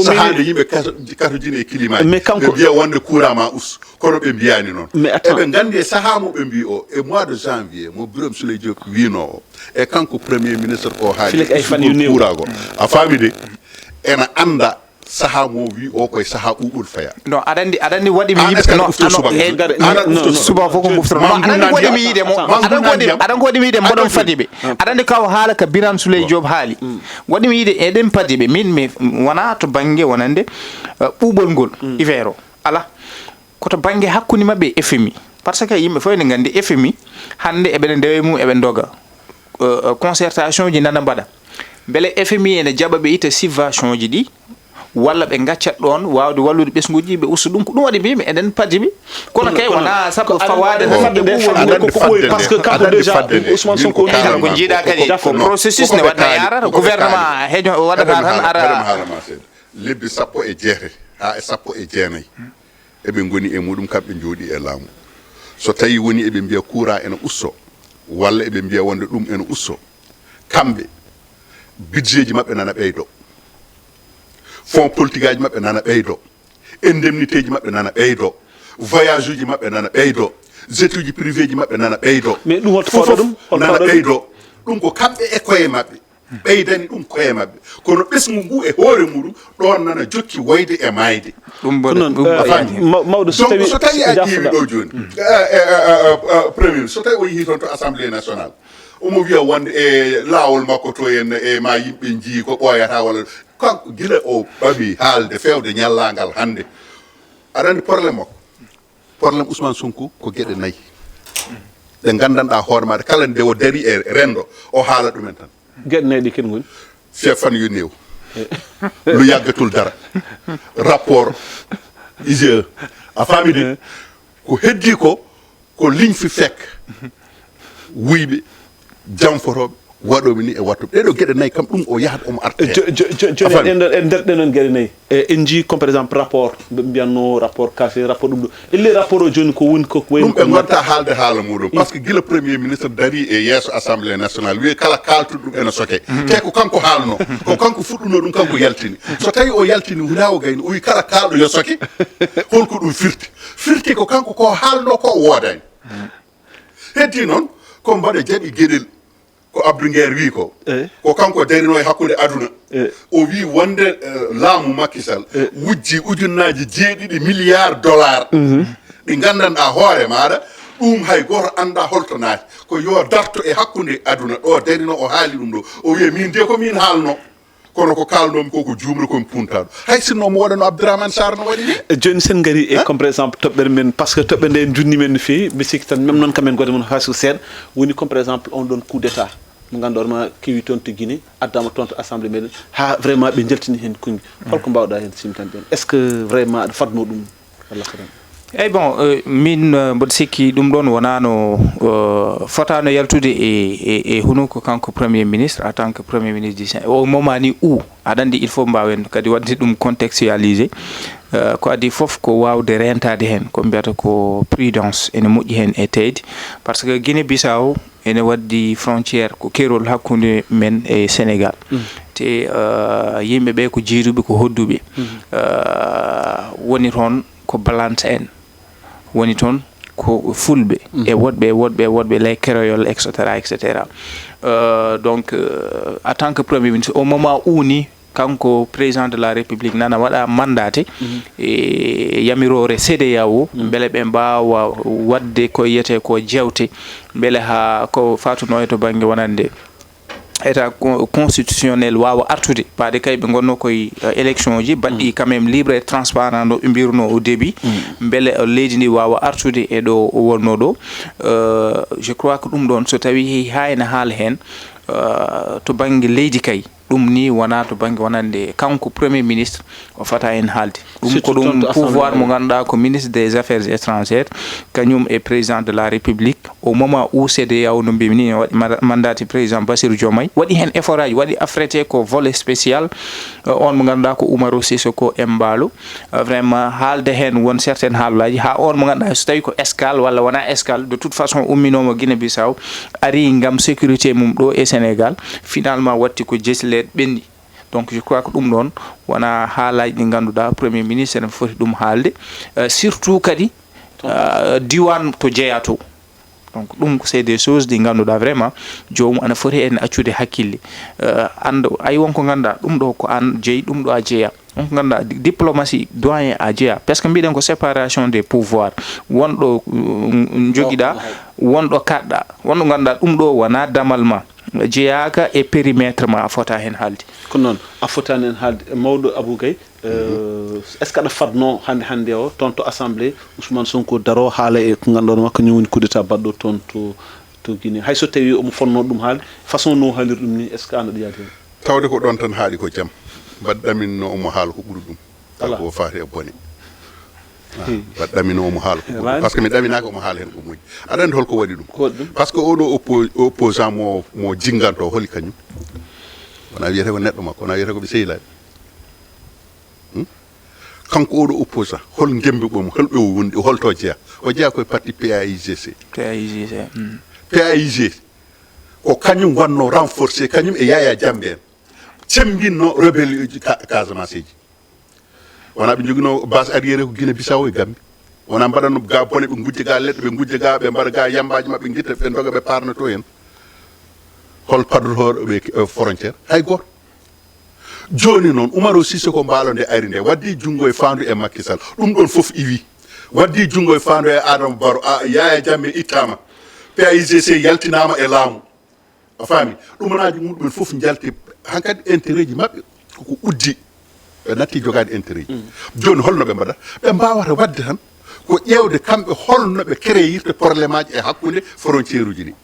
sahande yimɓe karojini e climat ɓe mbiya wonde courant ma usso kono ɓe mbiyani noon eɓe gandi e saaha mo ɓe mbi o e mois de janvier mo Birame Souleye Diop wino o e kanko premier ministre ko haali courant go a famide ena anda saha mo wi o koye saha ɓuɓol faya non aɗa waɗi mi yiɓe suba fof ko guftoro aɗa ko waɗimi yiide mo aɗa ko waɗimi yiide mboɗon fadi ɓe aɗa andi kaw haala ka Birane Souleye Diop haali waɗimi yiide eɗen padi ɓe min mi wona to banggue wonande ɓuuɓol ngol hiver o ala koto banggue hakkude mabɓe e FMI par ce que yimɓe fof ene gandi FMI hande eɓene ndewe mum eɓe doga concertation ji nana mbaɗa beele FMI ene jaɓa ɓe ita subvention ji ɗi walla ɓe gaccat ɗon wawde wallude ɓesguji ɓe usta ɗum ko ɗum waɗi mbimi eɗen padimi kono kay wona sabu fawade parce que kanko déjà Ousmane Sonko ko jiiɗa kadi ko processus ne waɗa yarata gouvernement heeño waɗata tan ara lebbi sappo e jeetati ha e sappo e jeenayyi eɓe goni e muɗum kamɓe jooɗi e laamu so tawi woni eɓe mbiya courant ene usso walla eɓe mbiya wonde ɗum ene usso kamɓe budget ji mabɓe nana ɓeydo fonds politique aji mabɓe nana ɓeydo indemnité ji mabɓe nana ɓeydo voyage uji mabɓe nana ɓeydo jet uji privé ji mabɓe nana ɓeydo mais ɗum hoto fawɗa ɗum nana ɓeydo ɗum ko kamɓe e koye mabɓe ɓeydani ɗum koye mabɓe kono ɓesgu ngu e hoore muɗum ɗon nana jokki woyde e mayde mawɗo so tawi a ƴeewi ɗo joni premier so tawi o yeehi toon to assemblée nationale omo wiya wonde e laawol makko to en e ma yimɓe jii ko ɓooyata walla kanko gila o ɓaɓi haalde fewde ñallagal hannde aɗa andi probléme makko probléme Ousmane Sonko ko gueɗe nayyi ɗe gandanɗa hoore maɗa kala nde o dari e rendo o haala ɗumen tan gueɗe nayyi ɗi ken goni feef fan yo néew lu yaggatul dara rapport IGE a famide ko heddi ko ligne fi fekk wuyɓe jamforoɓe waɗoɓe ni e wattuɓe ɗeɗo gueɗe nayyi kam ɗum o yahat omo arte joni en nder ɗenon gueɗe nayyi en jii comme par exemple rapport ɓe mbiyatno rapport café rapport ɗum ɗo elle rapport o joni ko woni ko ɗum ɓe gonta haalde haala muɗum par ce que guila premier ministre dari e yesso assemblée nationale wiye kala kaltuɗo ɗum ene soke te ko kanko haalno ko kanko fuɗɗuno ɗum kanko yaltini so tawi o yaltini huna o gayni o wi kala kalɗo yo soke holko ɗum firti ko kanko ko haalno ko woodani heddi noon ko mbaɗa jaɓi gueɗel ko Abdou Nguer wi ko ko kanko darino e hakkude aduna o wi wonde laamu Macky Sall wujji ujunnaji 7 milliards dollars ɗi gandanɗa hoore maɗa ɗum hay goto anda holto naati ko yo darto e hakkude aduna ɗo darino o haali ɗum ɗo o wiye min de ko min haalno kono ko kalnomi koko jumri komi puntaɗo hay sinno mo waɗano Abdourahmane Sarr no waɗi ni joni sen gari e comme par exemple toɓɓere men par ce que toɓɓe nde junni men no fewi mi sikki tan même noon kamen gode mon haasi ko seeɗa woni comme par exemple on ɗon coup d'état mo ganduɗa ma kewi toon to Guinée addama toon to assemblée meɗen ha vraiment ɓe jaltini hen kuñi holko mbawɗa hen simtan ɓen est ce que vraiment aɗa fadno ɗum walla kadan eyi bon min mboɗo sikki ɗum ɗon wonano fotano yaltude e hunuko kanko premier ministre en tant que premier ministre du Sénégal au moment ni aɗa andi il faut mbawen kadi wadde ɗum contextualisé ko adi fof ko wawde rentade hen ko mbiyata ko prudence ene moƴƴi hen e teyde par ce que Guinée Bissau ene waddi frontiére ko kerol hakkude men e Sénégal te yimɓeɓe ko jiiruɓe ko hodduɓe woni toon ko balance en woni toon ko fulɓe e woɗɓe ley créole etc donc en tant que premier ministre au moment où ni kanko président de la république nana waɗa mandate e yamirore CEDEAO beele ɓe mbawa wadde ko yiyete ko jewte beele ha ko fatuno e to banggue wonande état constitutionnel wawa artude paade kay ɓe gonno koye élection ji baɗɗi quand même libre et transparent no ɓe mbirno au début beele leydi ndi wawa artude e ɗo wonno ɗo je crois que ɗum ɗon so tawi ha ene haala hen to banggue leydi kay ɗum ni wona to banggue wonande kanko premier ministre o fata en haalde ɗum ko ɗum pouvoir mo ganduɗa ko ministre des affaires étrangères kañum e président de la république au moment où CEDEAO no mbimi ni waɗi mandati président Bassirou Diomaye waɗi hen effort aji waɗi affrété ko volet spécial on mo ganduɗa ko Oumaro Sissoko Embalo vraiment haalde hen won certaine haalaji ha on mo ganduɗa so tawi ko escale walla wona escale de toute façon umminomo Guinée Bissau ari gam sécurité mum ɗo e Sénégal finalement watti ko jesle ɓenni donc je crois que ɗum ɗon wona haalaji ɗi ganduɗa premier ministre ne foti ɗum haalde surtout kadi diwan to jeeya to donc ɗum c'est des choses ɗi ganduɗa vraiment jomum ana foti en accude hakkille anda ay wonko ganduɗa ɗum ɗo ko an jeeyi ɗum ɗo a jeeya on ko ganduɗa diplomatie doyen a jeeya par ce que mbiɗen ko séparation des pouvoirs wonɗo joguiɗa wonɗo kaɗɗa wonɗo ganduɗa ɗum ɗo wona damal ma jeeyaka e périmètre ma a fota hen haalde ko noon a fotani hen haalde mawɗo Abou Gaye est ce que aɗa fadno hande o toon to assemblée Ousmane Sonko daro haala e ko ganduɗon makko ni woni coup d'état baɗɗo toon to Guinée hay so tawi omo fonno ɗum haalde façon no haalir ɗum ni est ce que an aɗa yaade hen tawde ko ɗon tan haali ko jaam mbaɗɗaminno omo haala ko ɓuuri ɗum ko faati e bone mbaɗɗamino omo haala par ce que mi ɗaminaka omo haala hen ko moƴƴi aɗa andi holko waɗi ɗum par ce que oɗo opposant mo jingganto holi kañum wona wiyete ko neɗɗo makko wona wiyete ko ɓe sehilaɓe kanko oɗo opposant hol gembe ɓomo holɓe o wondi holto jeeya o jeeya koye parti PAIGC PAIG ko kañum wanno renforcé kañum e Yaya Jammeh en cembinno rebelle uji Casamance ji wona ɓe joguino base arriére ko Guinée Bissau e Gambie wona mbaɗanno ga bone ɓe gujja ga leɗɗe ɓe gujja ga ɓe mbaɗa ga yambaji mabɓe guitta ɓe doga ɓe parno to hen hol paddotoɗo ɓe frontiére hay goto joni noon Oumaro Sissoko Embalo nde ari nde waddi junggo e fandu e Macky Sall ɗum ɗon foof iwi waddi junggo e fandu e Adama Barrow Yaya Jammeh ittama PAIGC yaltinama e laamu a faami ɗumanaji muɗumen foof jalti hankkadi intérêt ji mabɓe koko uddi ɓe natti jogade intérêt ji joni holno ɓe mbaɗa ɓe mbawata wadde tan ko ƴewde kamɓe holno ɓe créirte probléme aji e hakkude frontiére uji ɗi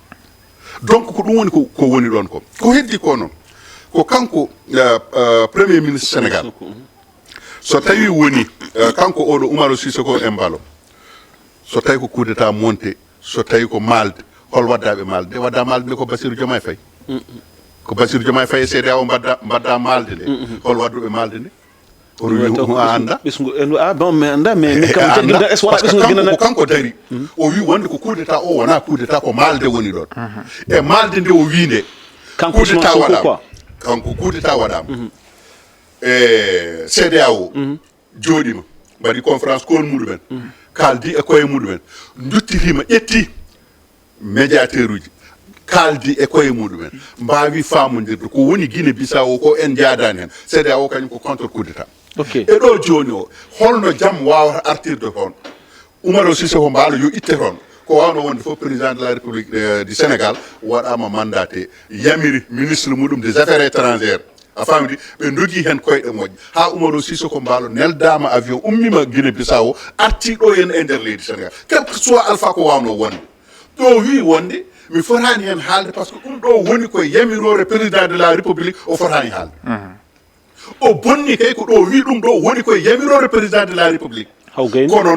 donc ko ɗum woni ko woni ɗon ko heddi ko noon ko kanko premier ministre Sénégal so tawi woni kanko oɗo Oumaro Sissoko Embalo so tawi ko coup d'état monté so tawi ko malde hol waddaɓe malde nde wadda malde nde ko Bassirou Diomaye Faye ko Bassirou Diomaye Faye CEDEAO mbadda malde nde hol wadduɓe malde nde oɗo anda bon mais anda mais kam jagginda est ce wala ɓesgu ginana kanko dari o wi wonde ko coup d'état o wona coup d'état ko malde woni ɗon e malde nde o wi nde kanko d'état waɗama kanko coup d'état waɗama e CEDEAO jooɗima mbaɗi conférence kon muɗumen kaldi e koye muɗumen duttitima ƴetti médiateur uji kaldi e koye muɗumen mbawi famodirde ko woni Guinée Bissau ko en jaadani hen CEDEAO kañum ko contre coup d'état e ɗo joni o holno jaam wawata artirde toon Oumaro Sissoko Embaló yo itte toon ko wawno wonde fof président de la république du Sénégal waɗama mandaté yamiri ministre muɗum des affaires étrangères a famidi ɓe dogui hen koyɗe moƴƴe ha Oumaro Sissoko Embaló neldama avion ummima Guinée Bissau arti ɗo hen e nder leydi Sénégal quel que soit alpha ko wawno wonde ɗo wi wonde mi fotani hen haalde par ce que ɗum ɗo woni koye yamirore président de la république o fotani haalde o bonni kay ko ɗo wi ɗum ɗo woni koye yamirore président de la république kono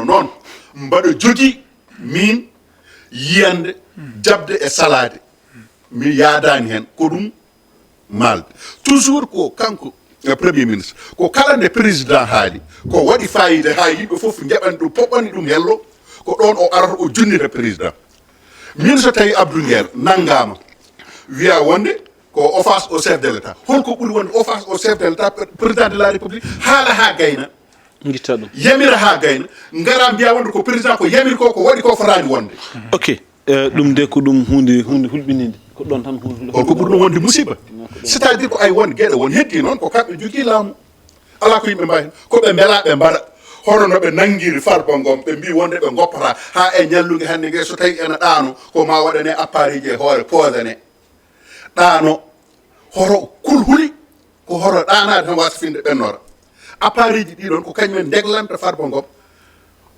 noon mbaɗa jogui min yiyande jabde e salade mi yaadani hen ko ɗum malde toujours ko kanko premier ministre ko kala nde président haali ko waɗi fayida ha yimɓe foof jaɓani ɗum poɓɓani ɗum hello ko ɗon o arata o junnita président min so tawi Abdou Nguer nangama wiya wonde ko offense au chef de l'état holko ɓuuri wonde offense au chef de l'état président de la république haala ha gayna guitta ɗum yamira ha gayna ngara mbiya wonde ko président ko yamiri ko waɗi ko fotani wonde ok ɗum de ko ɗum hunde hulɓinide ko ɗon tan holko ɓuuri ɗum wonde musiba c'est à dire ko ay won gueɗe won heddi noon ko kamɓe jogui laamu ala ko yimɓe mbawi hen koɓe beela ɓe mbaɗa hono no ɓe nanguiri Farba Ngom ɓe mbi wonde ɓe goppata ha e ñallugue hande gue so tawi ene ɗaano ko ma waɗane appareil ji e hoore posane ɗaano horo kulhuli ko horo ɗanade tan wasa finde ɓennora appareil ji ɗiɗon ko kañumen deglanta Farba Ngom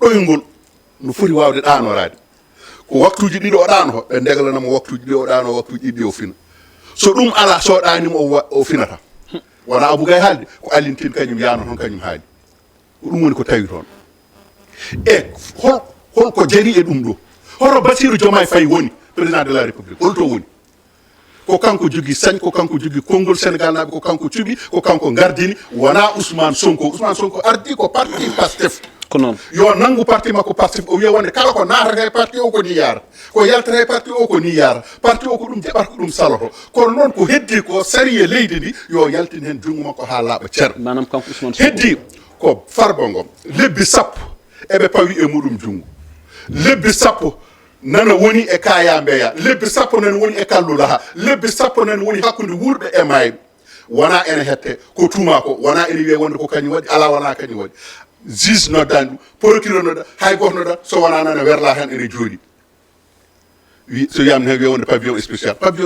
ɗoyngol no foti wawde ɗanorade ko waktuji ɗiɗi o ɗano ho ɓe deglanamo waktuji ɗi o ɗano waktuji ɗiɗi o fina so ɗum ala so ɗanimo o finata wona Abou Gaye haalde ko Alintine kañum yano toon kañum haali ko ɗum woni ko tawi toon e holko jari e ɗum ɗo hoto Bassirou Diomaye Faye woni président de la république holto woni ko kanko jogui sañ ko kanko jogui konngol Sénégal naɓe ko kanko cuɓi ko kanko gardini wona Ousmane Sonko ardi ko parti Pastef ko noon yo nanggu parti makko Pastef o wiya wonde kala ko natata e parti o ko ni yara ko yaltata e parti o ko ni yara parti o ko ɗum jaɓata ko ɗum saloto kono noon ko heddi ko sari e leydi ndi yo yaltin hen junngo makko ha laaɓa ceer manam kanko Ousmane Sonko heddi ko Farba Ngom lebbi sappo eɓe pawi e muɗum junngo lebbi sappo nana woni e Kaya Mbeya lebbi sappo nana woni e Kallulaha lebbi sappo nana woni hakkude wuurɓe e mayɓe wona ene hette ko tuma ko wona ene wiye wonde ko kañum waɗi ala wona kañum waɗi juge noddani ɗum procureur nodda hay goto nodda so wona nana werla hen ene jooɗi wi so wiyama hen wiye wonde pavillon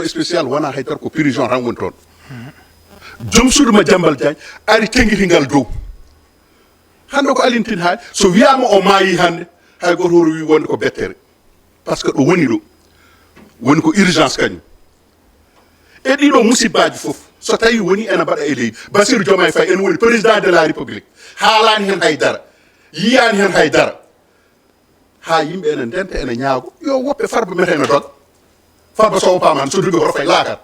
spécial wona haydara ko prison tan woni toon joom suudu Madiambal Diagne ari tenguitingal dow hande ko Alintine haali so wiyama o maayi hande hay goto hoto wi wonde ko bettere par ce que ɗo woni ɗo woni ko urgence kañum e ɗiɗo musibbaji foof so tawi woni ene mbaɗa e leydi Bassirou Diomaye Faye ene woni président de la république haalani hen haydara yiyani hen haydara ha yimɓe ene ndenta ene ñaago yo woppe Farba mete ene doga Farba so woppama hande so jogi hoto fay laakat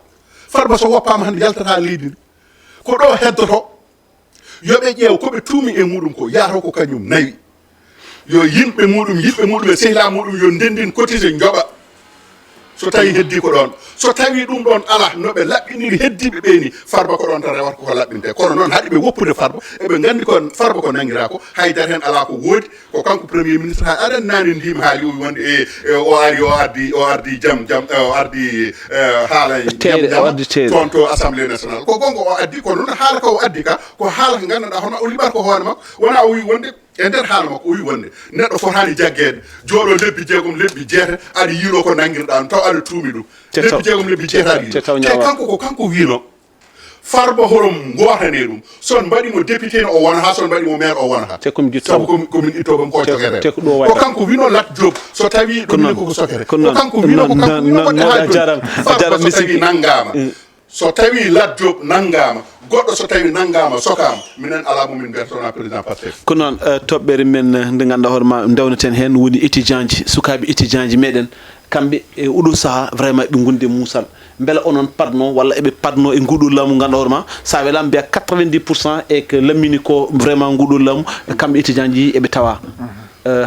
Farba so woppama hande yaltata leydi ndi ko ɗo heddoto yoɓe ƴeew koɓe tuumi e muɗum ko yaato ko kañum nawi yo yimɓe muɗum e sehla muɗum yo ndendin cotisé joɓa so tawi heddi ko ɗon so tawi ɗum ɗon ala noɓe laɓɓiniri heddiɓe ɓeeni Farba ko ɗon tan rewata koko laɓɓinte kono noon haɗi ɓe woppude Farba eɓe gandi ko Farba ko nanguira ko haydara hen ala ko woodi ko kanko premier ministre ha aɗan nani ndima haali o wonde o ardi jam o ardi haala toon to assemblée nationale ko gongo o addi kono noon haala ko o addi ka ko haala ko ganduɗa hono o liɓata ko hoore makko wona o wi wonde e nder haala makko o wi wonde neɗɗo fotani jagguede jooɗo lebbi jeegom lebbi jeete aɗa yiilo ko nanguirɗa taw aɗa tuumi ɗum lebbi jeegom lebbi jeetaɗi te kanko ko kanko wino Farba horom gotane ɗum son mbaɗimo député o wona ha son mbaɗimo maire o wona ha sabu komin ittoɓam ko cokere ko kanko wino Lat Diop so tawi ɗum koko sokere ko kanko wino ko kanko wino goɗɗe ha Farba so tawi nanggama so tawi Lat Diop nanggama goɗɗo so tawi nanggama sokama minen ala momin mbiyatona président Pastef ko noon toɓɓere men nde ganduɗa hoorema dawneten hen woni étudiant ji sukaɓe étudiant ji meɗen kambe e udo saha vraiment be gunde musal bela onon padno walla ebe padno e ngudo lamu gandorma sa wela mbiya 90% e que lamini ko vraiment ngudo lamu kambe étudiant ji ebe tawa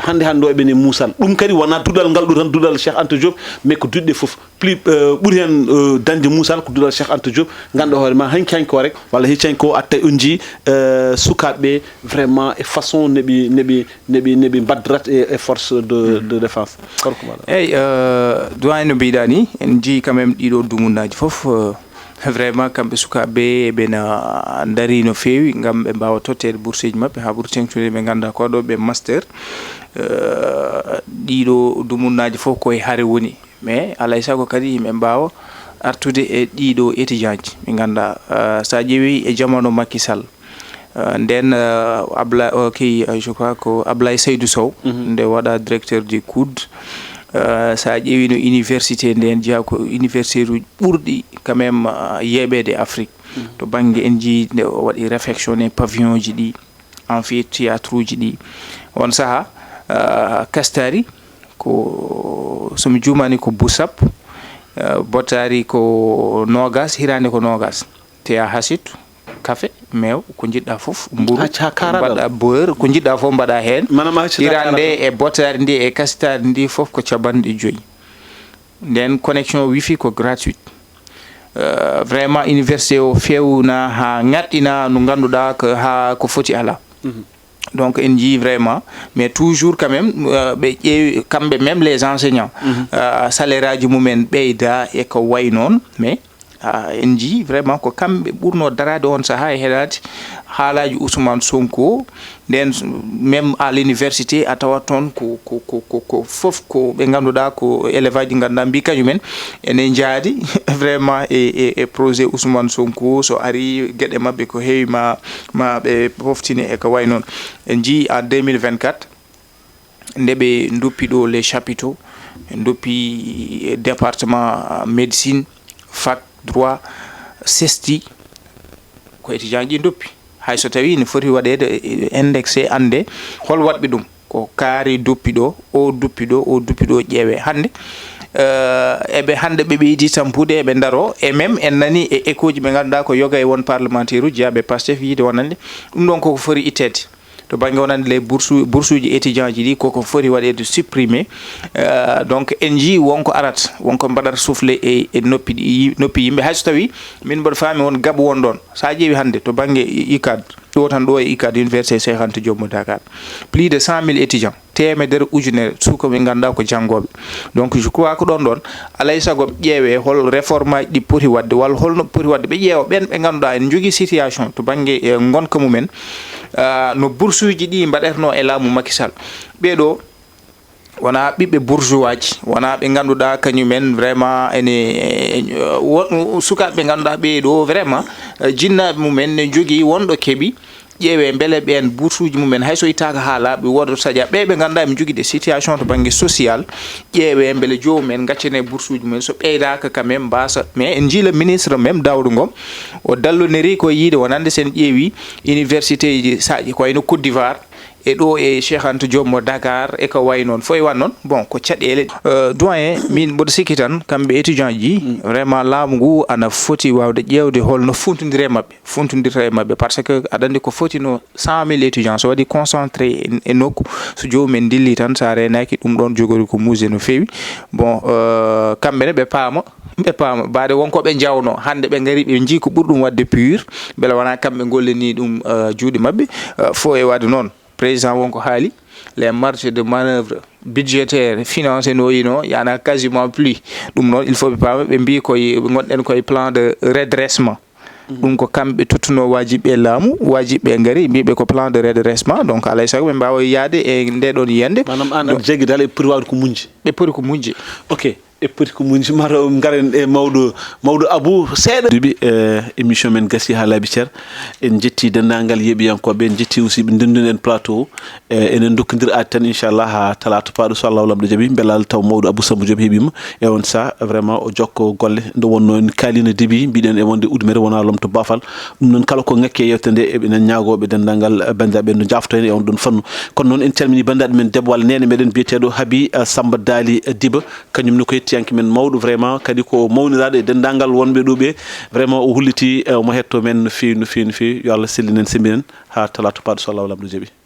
hande hando e bene musal dum kadi wana dudal ngal do tan dudal Cheikh Anta Diop mais ko dudde fof plus buri hen danje musal ko dudal Cheikh Anta Diop gando hoore ma hankian ko rek walla hiccan ko atta unji sukabe vraiment e façon nebi badrat et force de défense doyen no bidani en ji quand même dido dumunaji fof vraiment kambe sukabe be na ndari no fewi ngam be bawa totel bourseji mabbe ha bourseji be ganda ko do be master dido dumunaji fof koy hare woni mais alay sago kadi be bawa artude e dido étudiant be ganda sa jewi e jamono Macky Sall nden abla je crois ko Ablaye Seydou Sow nde wada directeur du COUD sa ƴeewi no université nden jeeya ko université ruji ɓurɗi quand même yeɓede Afrique to banggue en jii nde waɗi réfectionné pavillon ji ɗi amphithéâtre uji ɗi on saaha Kastari ko somi jumani ko Boussap Bottari ko nogas hirande ko nogas teya hasitu café mew ko jidda fof mburu bada beurre ko jidda fof bada hen irande e Bottari ndi e Kastari ndi fof ko cabande joyi den connexion wifi ko gratuit vraiment université o fewna ha ngaddina no ganduda ko ha ko foti ala donc en ji vraiment mais toujours quand même be ƴeewi kambe même les enseignants salaire aji mumen ɓeyda e ko way non mais en ji vraiment ko kambe ɓurno darade on saha e heɗade haalaji Ousmane Sonko den même à l'université a tawa ton ko fof ko ɓe ganduɗa ko élève aji ganduɗa mbi kañumen ene jaadi vraiment e projet Ousmane Sonko so ari gueɗe mabɓe ko heewi ma ɓe poftine e ko way noon en ji en 2024 nde ɓe doppi ɗo les chapiteaux doppi département médecine fac droit sesti ko étudiant ji doppi hay so tawi ne foti waɗede indexé ande hol waɗɓe ɗum ko kaari doppi ɗo o doppi ɗo ƴeewe hande eɓe hande ɓe ɓeydi tampude eɓe daro et même en nani e écho ji ɓe ganduɗa ko yoga e won parlementaire uji yaɓe Pastef yiide wonande ɗum ɗon koko foti ittede to banggue wonande les boursuji étudiant ji ɗi koko foti waɗede supprimer donc en ji wonko arat wonko mbaɗata soufflé e noppi yimɓe hayso tawi min mboɗo faami won gaaɓo won ɗon sa ƴeewi hande to banggue ICAD ɗo tan ɗo e ICAD université Cheikh Anta Diop mo Dakar plus de 100 000 étudiants temedere ujunere suuka ɓe ganduɗa ko janggoɓe donc je crois ko ɗon alay saago ƴeewe hol réforme aji ɗi poti wadde walla holno poti wadde ɓe ƴeewa ɓen ɓe ganduɗa en jogui situation to banggue gonka mumen no boursuji ɗi mbaɗetno e laamu Macky Sall ɓeɗo wona ɓiɓɓe bourgeois ji wona ɓe ganduɗa kañumen vraiment ene sukaɓe ɓe ganduɗa ɓeɗo vraiment jinnaɓe mumen ne jogui wonɗo keeɓi ƴeewe beele ɓen boursuji mumen hayso ittaka ha laaɓi wodo sadia ɓe ganduɗa ɓe jogui des situation to banggue social ƴeewe beele jomumen gaccene boursuji mumen so ɓeydaka quand même mbasa mais en jiila ministre même Daoudou Ngom o dalloniri ko yiide wonande sen ƴeewi université ji saji ko wayno Côte d'Ivoire e ɗo e Cheikh Anta Diop mo Dakar e ko way non foy wan non bon ko caɗele doyen min mboɗo sikki tan kamɓe étudiant ji vraiment laamu ngu ana foti wawde ƴewde holno funtodirta e mabɓe par ce que aɗa andi ko foti no 100 000 étudiants so waɗi concentré e nokku so jomumen dilli tan sa renaki ɗum ɗon jogori ko musée no fewi bon kamɓene ɓe paama baade wonko ɓe jawno hande ɓe ngari ɓe jii ko ɓurɗum wadde pur beele wona kamɓe golleni ɗum juuɗe mabɓe fo e wadde noon président wonko haali les marges de manœuvre budgétaire financé no yino yana quasiment plus ɗum noon il faut ɓe paama ɓe mbi koye gonɗen koye plan de redressement ɗum ko kamɓe tottuno wajiɓe laamu wajiɓe ngari mbiɓe ko plan de redressement donc alay sago ɓe mbawa yaade e nde ɗon yiyande manam an aɗa jagui dal e poti wawde ko munji ɓe poti ko munji ok e poti ko munji maro ngaren e mawdo Abou seeɗa dubi émission men gasi ha laabi cer en jetti dendangal yeɓiyankoɓe en jetti aussi ɓe ndendun en plateau enen dokkodir aadi tan inchallah ha talata paɗo so Allah lamɗo jaaɓi belal taw mawdo Abou Samba Diop heeɓima e on sa vraiment o jokko golle nde wonno en kalino débit mbiɗen e wonde udmere wona lomto bafal ɗum noon kala ko ngakke yewte nde eɓenen ñagoɓe dendangal bandiraɓe no jafto hen e on ɗon fannu kono noon en calmini bandiraɓe men debbo walla nene meɗen biyeteɗo Haby Samba Dali Diba kañumne ko hettiyanke men mawɗo vraiment kadi ko mawniraɗo e dendangal wonɓe ɗo ɓe vraiment o hulliti mo hetto men no fewi no fewi no fewi yo Allah sellinen sembinen ha talata paɗo so Allah lamɗo jaaɓi